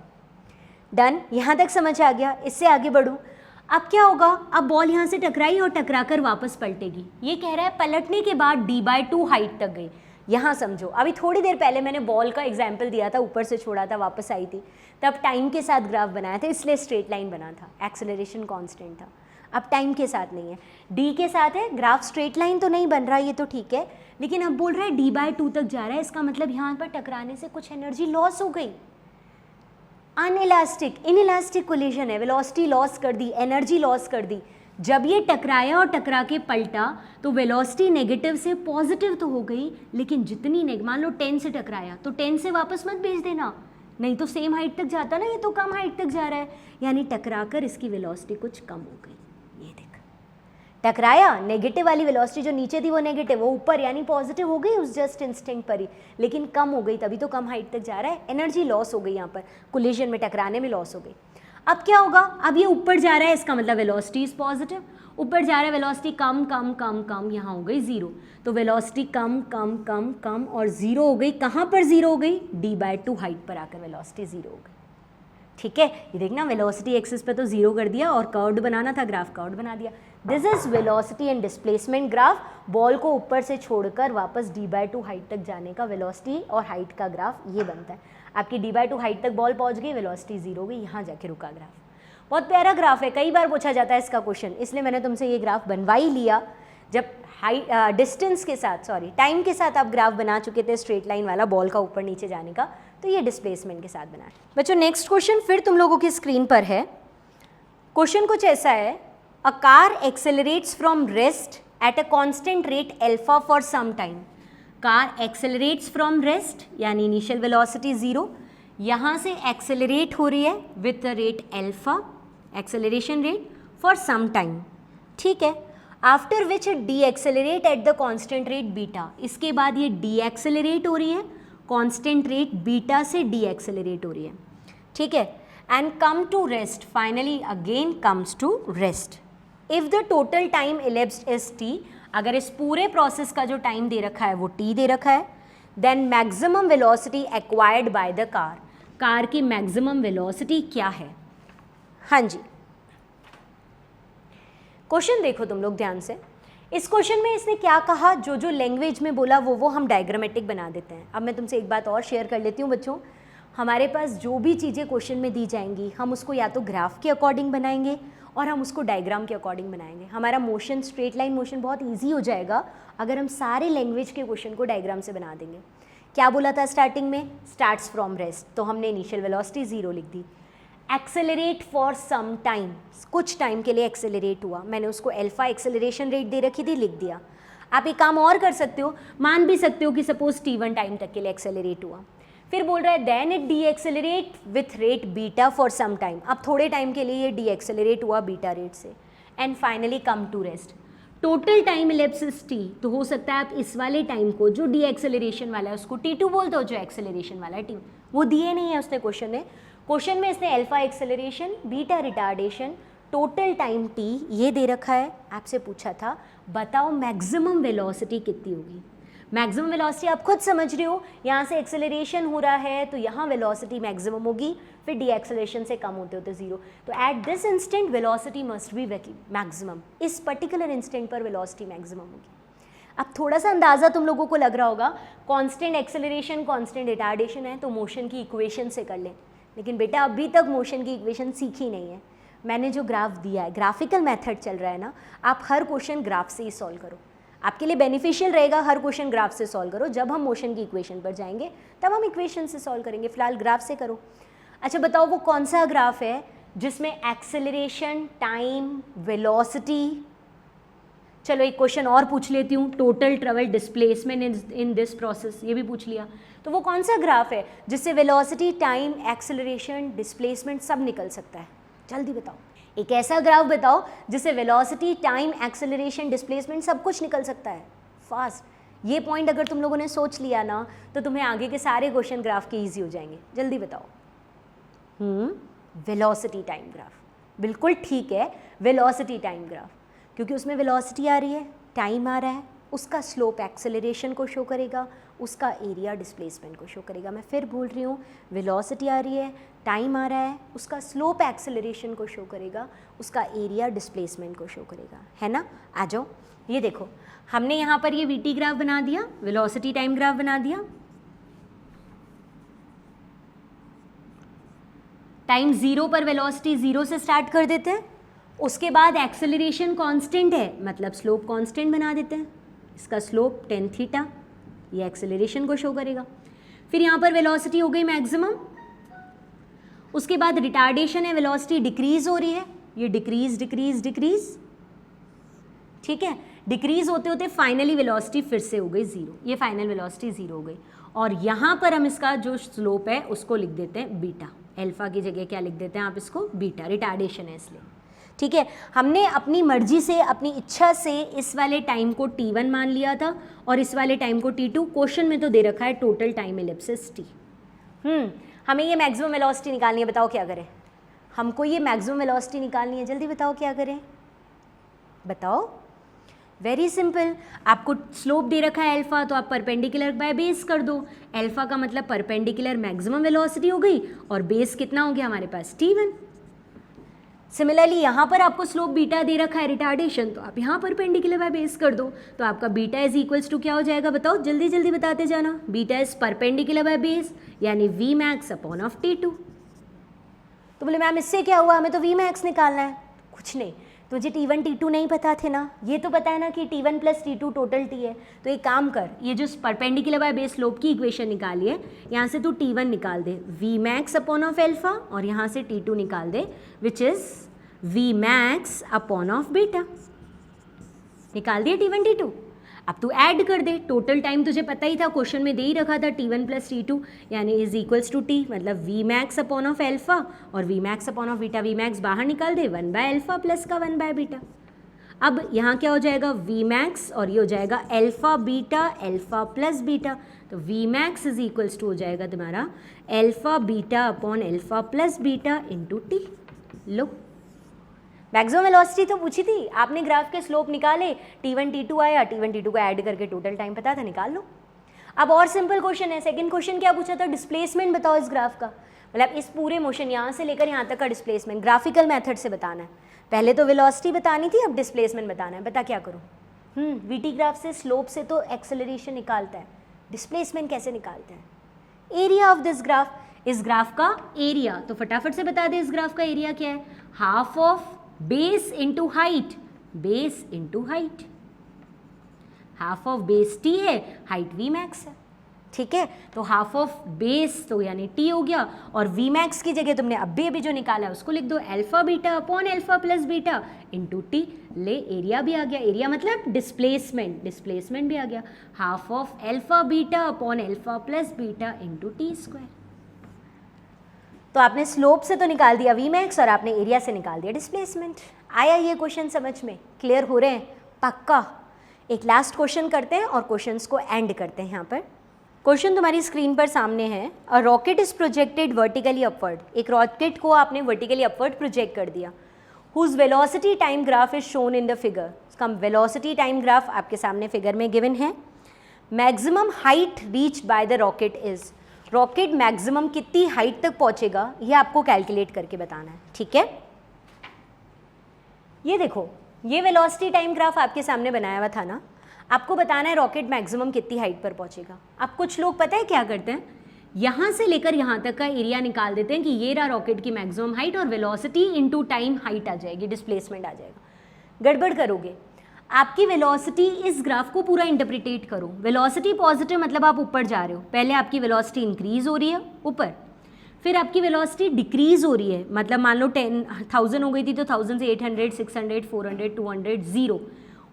डन, यहाँ तक समझ आ गया। इससे आगे बढ़ूँ, अब क्या होगा, अब बॉल यहाँ से टकराई और टकराकर वापस पलटेगी। ये कह रहा है पलटने के बाद d/2 हाइट तक गई। यहाँ समझो, अभी थोड़ी देर पहले मैंने बॉल का एग्जाम्पल दिया था, ऊपर से छोड़ा था वापस आई थी, तब टाइम के साथ ग्राफ बनाया था इसलिए स्ट्रेट लाइन बना था, एक्सेलरेशन कांस्टेंट था। अब टाइम के साथ नहीं है, d के साथ है, ग्राफ स्ट्रेट लाइन तो नहीं बन रहा, ये तो ठीक है, लेकिन अब बोल रहा है d/2 तक जा रहा है, इसका मतलब यहाँ पर टकराने से कुछ एनर्जी लॉस हो गई। अनइलास्टिक, इनइलास्टिक कोलिजन है, वेलोसिटी लॉस कर दी, एनर्जी लॉस कर दी। जब ये टकराया और टकरा के पलटा तो वेलोसिटी नेगेटिव से पॉजिटिव तो हो गई, लेकिन जितनी मान लो 10 से टकराया तो 10 से वापस मत भेज देना, नहीं तो सेम हाइट तक जाता ना, ये तो कम हाइट तक जा रहा है, यानी टकराकर इसकी वेलोसिटी कुछ कम हो गई। ये देख, टकराया, नेगेटिव वाली वेलोसिटी जो नीचे थी वो नेगेटिव, वो ऊपर यानी पॉजिटिव हो गई उस जस्ट इंस्टेंट पर ही, लेकिन कम हो गई, तभी तो कम हाइट तक जा रहा है। एनर्जी लॉस हो गई, यहाँ पर कोलिजन में टकराने में लॉस हो गई। अब क्या होगा, अब ये ऊपर जा रहा है, इसका मतलब वेलोसिटी इज पॉजिटिव, ऊपर जा रहा है, वेलोसिटी कम कम कम कम, यहाँ हो गई 0, तो वेलोसिटी कम कम कम कम और 0 हो गई। कहाँ पर 0 हो गई, d/2 हाइट पर आकर वेलोसिटी 0 हो गई। ठीक है, ये देखना, वेलोसिटी एक्सिस पे तो 0 कर दिया और कर्व्ड बनाना था, ग्राफ कर्व्ड बना दिया। This is velocity and displacement graph, ball को ऊपर से छोड़कर वापस d/2 हाइट तक जाने का वेलोसिटी और हाइट का ग्राफ ये बनता है। आपकी d/2 हाइट तक बॉल पहुंच गई, वेलोसिटी 0 हो गई, यहाँ जाके रुका ग्राफ। बहुत प्यारा ग्राफ है, कई बार पूछा जाता है इसका क्वेश्चन, इसलिए मैंने तुमसे ये ग्राफ बनवा ही लिया। जब डिस्टेंस के साथ, सॉरी टाइम के साथ आप ग्राफ बना चुके थे स्ट्रेट लाइन वाला बॉल का ऊपर नीचे जाने का, तो ये डिस्प्लेसमेंट के साथ बनाया। बच्चों नेक्स्ट क्वेश्चन फिर तुम लोगों की स्क्रीन पर है। क्वेश्चन कुछ ऐसा है, a car accelerates from rest at a constant rate alpha for some time. Car accelerates from rest यानी इनिशियल वेलोसिटी 0, यहाँ से एक्सेलरेट हो रही है with rate alpha, acceleration rate for some time, ठीक है। After which it decelerate at the constant rate beta, इसके बाद ये डी एक्सेलरेट हो रही है, कॉन्स्टेंट रेट बीटा से डी एक्सेलरेट हो रही है, ठीक है। And come to rest, finally again comes to rest. If the total time elapsed is T, अगर इस पूरे प्रोसेस का जो टाइम दे रखा है वो टी दे रखा है, then maximum velocity acquired by the car, car की मैक्सिमम वेलोसिटी क्या है। हाँ जी, क्वेश्चन देखो तुम लोग ध्यान से। इस क्वेश्चन में इसने क्या कहा, जो जो लैंग्वेज में बोला वो हम डायग्रामेटिक बना देते हैं। अब मैं तुमसे एक बात और शेयर कर लेती हूँ बच्चों, हमारे पास जो भी चीज़ें क्वेश्चन में दी जाएंगी हम उसको या तो ग्राफ के अकॉर्डिंग बनाएंगे और हम उसको डायग्राम के अकॉर्डिंग बनाएंगे। हमारा मोशन, स्ट्रेट लाइन मोशन बहुत ईजी हो जाएगा अगर हम सारे लैंग्वेज के क्वेश्चन को डायग्राम से बना देंगे। क्या बोला था स्टार्टिंग में, स्टार्ट्स फ्रॉम रेस्ट, तो हमने इनिशियल वेलोसिटी 0 लिख दी। एक्सेलरेट फॉर सम टाइम, कुछ टाइम के लिए एक्सेलरेट हुआ, मैंने उसको एल्फा एक्सेलरेशन रेट दे रखी थी, लिख दिया। आप एक काम और कर सकते हो, मान भी सकते हो कि सपोज t1 टाइम तक के लिए एक्सेलरेट हुआ, फिर बोल रहा है then it decelerate with rate beta for some time, अब थोड़े टाइम के लिए ये डी एक्सेलरेट हुआ बीटा रेट से, and finally come to rest. Total time elapses t, तो हो सकता है आप इस वाले टाइम को जो डी एक्सेलरेशन वाला है उसको t2 बोलते हो, जो एक्सेलरेशन वाला है t, वो दिए नहीं है उसने क्वेश्चन में इसने alpha acceleration, beta retardation, total time t ये दे रखा है। आपसे पूछा था बताओ मैक्सिमम वेलोसिटी कितनी होगी। मैक्सिमम वेलोसिटी आप खुद समझ रहे हो, यहाँ से एक्सेलरेशन हो रहा है तो यहाँ वेलोसिटी मैक्सिमम होगी, फिर डी एक्सेलरेशन से कम होते होते 0, तो at this instant velocity must be maximum, इस पर्टिकुलर इंस्टेंट पर वेलोसिटी मैक्सिमम होगी। अब थोड़ा सा अंदाज़ा तुम लोगों को लग रहा होगा, कांस्टेंट एक्सेलरेशन कांस्टेंट रिटार्डेशन है तो मोशन की इक्वेशन से कर लें, लेकिन बेटा अभी तक मोशन की इक्वेशन सीखी नहीं है। मैंने जो ग्राफ दिया है, ग्राफिकल मेथड चल रहा है ना, आप हर क्वेश्चन ग्राफ से ही सॉल्व करो, आपके लिए बेनिफिशियल रहेगा। हर क्वेश्चन ग्राफ से सॉल्व करो, जब हम मोशन की इक्वेशन पर जाएंगे तब हम इक्वेशन से सॉल्व करेंगे, फिलहाल ग्राफ से करो। अच्छा बताओ वो कौन सा ग्राफ है जिसमें एक्सेलरेशन, टाइम, वेलोसिटी, चलो एक क्वेश्चन और पूछ लेती हूँ, total travel displacement in this process, ये भी पूछ लिया। तो वो कौन सा ग्राफ है जिससे वेलोसिटी, टाइम, एक्सेलरेशन, डिस्प्लेसमेंट सब निकल सकता है, जल्दी बताओ। एक ऐसा ग्राफ बताओ जिससे वेलोसिटी, टाइम, एक्सेलरेशन, डिस्प्लेसमेंट सब कुछ निकल सकता है फास्ट। ये पॉइंट अगर तुम लोगों ने सोच लिया ना तो तुम्हें आगे के सारे क्वेश्चन ग्राफ के ईजी हो जाएंगे, जल्दी बताओ। वेलोसिटी टाइम ग्राफ, बिल्कुल ठीक है, वेलोसिटी टाइम ग्राफ, क्योंकि उसमें वेलोसिटी आ रही है, टाइम आ रहा है, उसका स्लोप एक्सेलरेशन को शो करेगा, उसका एरिया डिस्प्लेसमेंट को शो करेगा। मैं फिर बोल रही हूँ, वेलोसिटी आ रही है, टाइम आ रहा है, उसका स्लोप एक्सेलरेशन को शो करेगा, उसका एरिया डिस्प्लेसमेंट को शो करेगा, है ना। आ जाओ, ये देखो हमने यहाँ पर ये वीटी ग्राफ बना दिया, वेलोसिटी टाइम ग्राफ बना दिया। टाइम 0 पर वेलोसिटी 0 से स्टार्ट कर देते हैं, उसके बाद एक्सेलरेशन कांस्टेंट है मतलब स्लोप कांस्टेंट बना देते हैं, इसका स्लोप tan थीटा, ये एक्सेलरेशन को शो करेगा। फिर यहाँ पर वेलोसिटी हो गई मैक्सिमम, उसके बाद रिटार्डेशन है, वेलोसिटी डिक्रीज हो रही है, ये डिक्रीज डिक्रीज डिक्रीज, ठीक है, डिक्रीज होते होते फाइनली वेलोसिटी फिर से हो गई 0, ये फाइनल वेलोसिटी 0 हो गई। और यहाँ पर हम इसका जो स्लोप है उसको लिख देते हैं बीटा, अल्फा की जगह क्या लिख देते हैं आप इसको, बीटा, रिटार्डेशन है इसलिए, ठीक है। हमने अपनी मर्जी से, अपनी इच्छा से इस वाले टाइम को t1 मान लिया था और इस वाले टाइम को t2, क्वेश्चन में तो दे रखा है टोटल टाइम इलिप्सिस t। हमें ये मैक्सिमम वेलोसिटी निकालनी है, बताओ क्या करें, हमको ये मैक्सिमम वेलोसिटी निकालनी है, जल्दी बताओ क्या करें, बताओ। वेरी सिंपल, आपको स्लोप दे रखा है अल्फा, तो आप परपेंडिकुलर बाय बेस कर दो, अल्फा का मतलब परपेंडिकुलर मैक्सिमम वेलोसिटी हो गई और बेस कितना हो गया हमारे पास t1। सिमिलरली यहाँ पर आपको स्लोप बीटा दे रखा है रिटार्डेशन, तो आप यहाँ परपेंडिकुलर बाय बेस कर दो, तो आपका बीटा इज इक्वल्स टू क्या हो जाएगा, बताओ जल्दी जल्दी बताते जाना। Beta is perpendicular by base यानी v max upon of t2। तो बोले मैम इससे क्या हुआ, हमें तो वी मैक्स निकालना है। कुछ नहीं, तुझे t1 t2 नहीं पता थे ना, ये तो पता है ना कि t1 plus t2 total t है, तो एक काम कर, ये जो परपेंडिकुलर बाय बेस स्लोप की इक्वेशन निकाली है, यहाँ से तू t1 निकाल दे, v max upon of alpha, और यहाँ से t2 निकाल दे which is v max upon of beta. निकाल दिया t1 t2। अब तू ऐड कर दे, टोटल टाइम तुझे पता ही था, क्वेश्चन में दे ही रखा था T1 + T2 यानी इज इक्वल्स टू T, मतलब Vmax अपॉन ऑफ एल्फा और Vmax upon of beta, Vmax बाहर निकाल दे 1/α प्लस का 1/β। अब यहाँ क्या हो जाएगा Vmax और ये हो जाएगा alpha beta alpha plus beta, तो Vmax इज इक्वल्स टू हो जाएगा तुम्हारा alpha beta upon alpha plus beta into T। लो मैक्सिमम वेलोसिटी तो पूछी थी आपने, ग्राफ के स्लोप निकाले, T1 T2 आया, T1 T2 को ऐड करके टोटल टाइम पता था, निकाल लो। अब और सिंपल क्वेश्चन है, सेकंड क्वेश्चन क्या पूछा था, डिस्प्लेसमेंट बताओ इस ग्राफ का, मतलब इस पूरे मोशन यहाँ से लेकर यहाँ तक का डिस्प्लेसमेंट ग्राफिकल मेथड से बताना है। पहले तो वेलोसिटी बतानी थी, अब डिस्प्लेसमेंट बताना है, बता क्या करूँ। वीटी ग्राफ से स्लोप से तो एक्सेलरेशन निकालता है, डिस्प्लेसमेंट कैसे निकालते हैं। एरिया ऑफ दिस ग्राफ, इस ग्राफ का एरिया, तो फटाफट से बता दे इस ग्राफ का एरिया क्या है, half of base into height, base into height, half of base T है, हाइट Vmax है, ठीक है। तो हाफ ऑफ बेस तो यानी T हो गया, और Vmax की जगह तुमने अभी जो निकाला है उसको लिख दो alpha beta upon alpha plus beta into T। ले एरिया भी आ गया, एरिया मतलब डिस्प्लेसमेंट, डिस्प्लेसमेंट भी आ गया, half of alpha beta upon alpha plus beta into T²। तो आपने स्लोप से तो निकाल दिया Vmax और आपने एरिया से निकाल दिया डिस्प्लेसमेंट। आया ये क्वेश्चन समझ में, क्लियर हो रहे हैं पक्का। एक लास्ट क्वेश्चन करते हैं और क्वेश्चंस को एंड करते हैं। यहाँ पर क्वेश्चन तुम्हारी स्क्रीन पर सामने है, a rocket is projected vertically upward, एक रॉकेट को आपने वर्टिकली अपवर्ड प्रोजेक्ट कर दिया, whose velocity time graph is shown in the figure, उसका वेलोसिटी टाइम ग्राफ आपके सामने फिगर में गिवन है। Maximum height reach by the rocket is, rocket maximum कितनी हाइट तक पहुंचेगा ये आपको कैलकुलेट करके बताना है, ठीक है। ये देखो, ये वेलोसिटी टाइम ग्राफ आपके सामने बनाया हुआ था ना, आपको बताना है रॉकेट मैक्सिमम कितनी हाइट पर पहुंचेगा। अब कुछ लोग पता है क्या करते हैं, यहाँ से लेकर यहाँ तक का एरिया निकाल देते हैं कि ये रहा रॉकेट की मैक्सिमम हाइट और वेलोसिटी इनटू टाइम हाइट आ जाएगी, डिस्प्लेसमेंट आ जाएगा। गड़बड़ करोगे, आपकी वेलोसिटी इस ग्राफ को पूरा इंटरप्रिटेट करो। वेलोसिटी पॉजिटिव मतलब आप ऊपर जा रहे हो, पहले आपकी वेलोसिटी इंक्रीज हो रही है ऊपर, फिर आपकी वेलोसिटी डिक्रीज हो रही है, मतलब मान लो 10,000 हो गई थी तो 1000 से 800, 600, 400, 200, 0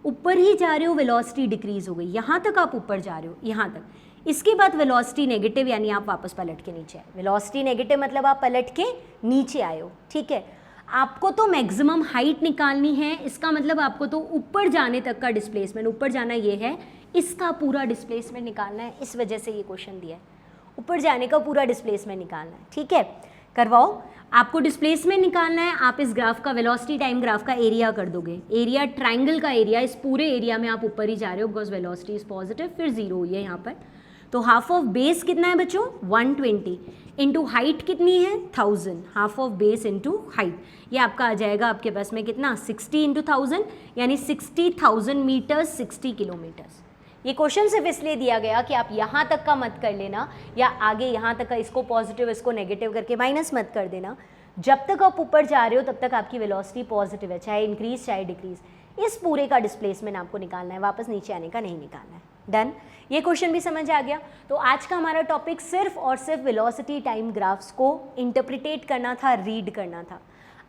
ऊपर ही जा रहे हो, वेलोसिटी डिक्रीज हो गई, यहाँ तक आप ऊपर जा रहे हो, यहाँ तक। इसके बाद वेलोसिटी नेगेटिव यानी आप वापस पलट के नीचे आए, वेलोसिटी नेगेटिव मतलब आप पलट के नीचे आए हो, ठीक है। आपको तो मैक्सिमम हाइट निकालनी है, इसका मतलब आपको तो ऊपर जाने तक का डिस्प्लेसमेंट, ऊपर जाना ये है, इसका पूरा डिस्प्लेसमेंट निकालना है, इस वजह से ये क्वेश्चन दिया है, ऊपर जाने का पूरा डिस्प्लेसमेंट निकालना है, ठीक है। करवाओ, आपको डिस्प्लेसमेंट निकालना है, आप इस ग्राफ का वेलोसिटी टाइम ग्राफ का एरिया कर दोगे, एरिया ट्राइंगल का एरिया, इस पूरे एरिया में आप ऊपर ही जा रहे हो बिकॉज वेलोसिटी इज पॉजिटिव, फिर 0 हुई है यहाँ पर। तो हाफ ऑफ बेस कितना है बच्चों 120 इंटू हाइट कितनी है 1000, half of base into height, ये आपका आ जाएगा आपके पास में कितना 60 इंटू 1000 यानी 60,000 मीटर्स, 60 किलोमीटर्स। ये क्वेश्चन सिर्फ इसलिए दिया गया कि आप यहाँ तक का मत कर लेना या आगे यहाँ तक का इसको पॉजिटिव इसको नेगेटिव करके माइनस मत कर देना। जब तक आप ऊपर जा रहे हो तब तक आपकी वेलोसिटी पॉजिटिव है, चाहे इंक्रीज चाहे डिक्रीज। इस पूरे का डिस्प्लेसमेंट आपको निकालना है, वापस नीचे आने का नहीं निकालना है। डन, ये क्वेश्चन भी समझ आ गया। तो आज का हमारा टॉपिक सिर्फ और सिर्फ वेलोसिटी टाइम ग्राफ्स को इंटरप्रिटेट करना था, रीड करना था।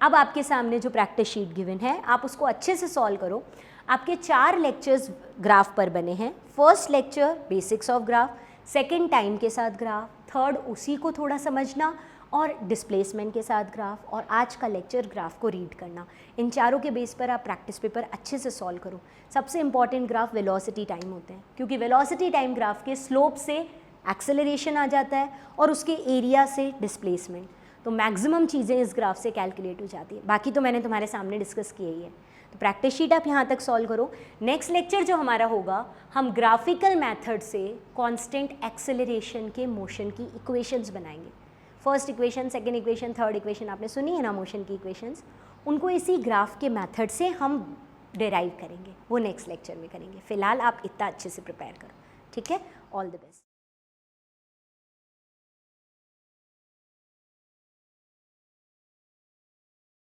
अब आपके सामने जो प्रैक्टिस शीट गिवन है आप उसको अच्छे से सॉल्व करो। आपके 4 लेक्चर्स ग्राफ पर बने हैं। First lecture basics of graph, second time के साथ ग्राफ, थर्ड उसी को थोड़ा समझना और डिस्प्लेसमेंट के साथ ग्राफ, और आज का लेक्चर ग्राफ को रीड करना। इन चारों के बेस पर आप प्रैक्टिस पेपर अच्छे से सॉल्व करो। सबसे इंपॉर्टेंट ग्राफ वेलोसिटी टाइम होते हैं, क्योंकि वेलोसिटी टाइम ग्राफ के स्लोप से एक्सेलरेशन आ जाता है और उसके एरिया से डिस्प्लेसमेंट, तो मैक्सिमम चीज़ें इस ग्राफ से कैलकुलेट हो जाती है। बाकी तो मैंने तुम्हारे सामने डिस्कस किया ही है। तो प्रैक्टिस शीट आप यहाँ तक सॉल्व करो। नेक्स्ट लेक्चर जो हमारा होगा, हम ग्राफिकल मेथड से कांस्टेंट एक्सेलरेशन के मोशन की इक्वेशंस बनाएंगे। First equation, second equation, third equation आपने सुनी है ना मोशन की इक्वेशंस, उनको इसी ग्राफ के मेथड से हम डिराइव करेंगे, वो नेक्स्ट लेक्चर में करेंगे। फिलहाल आप इतना अच्छे से प्रिपेयर करो, ठीक है। All the best.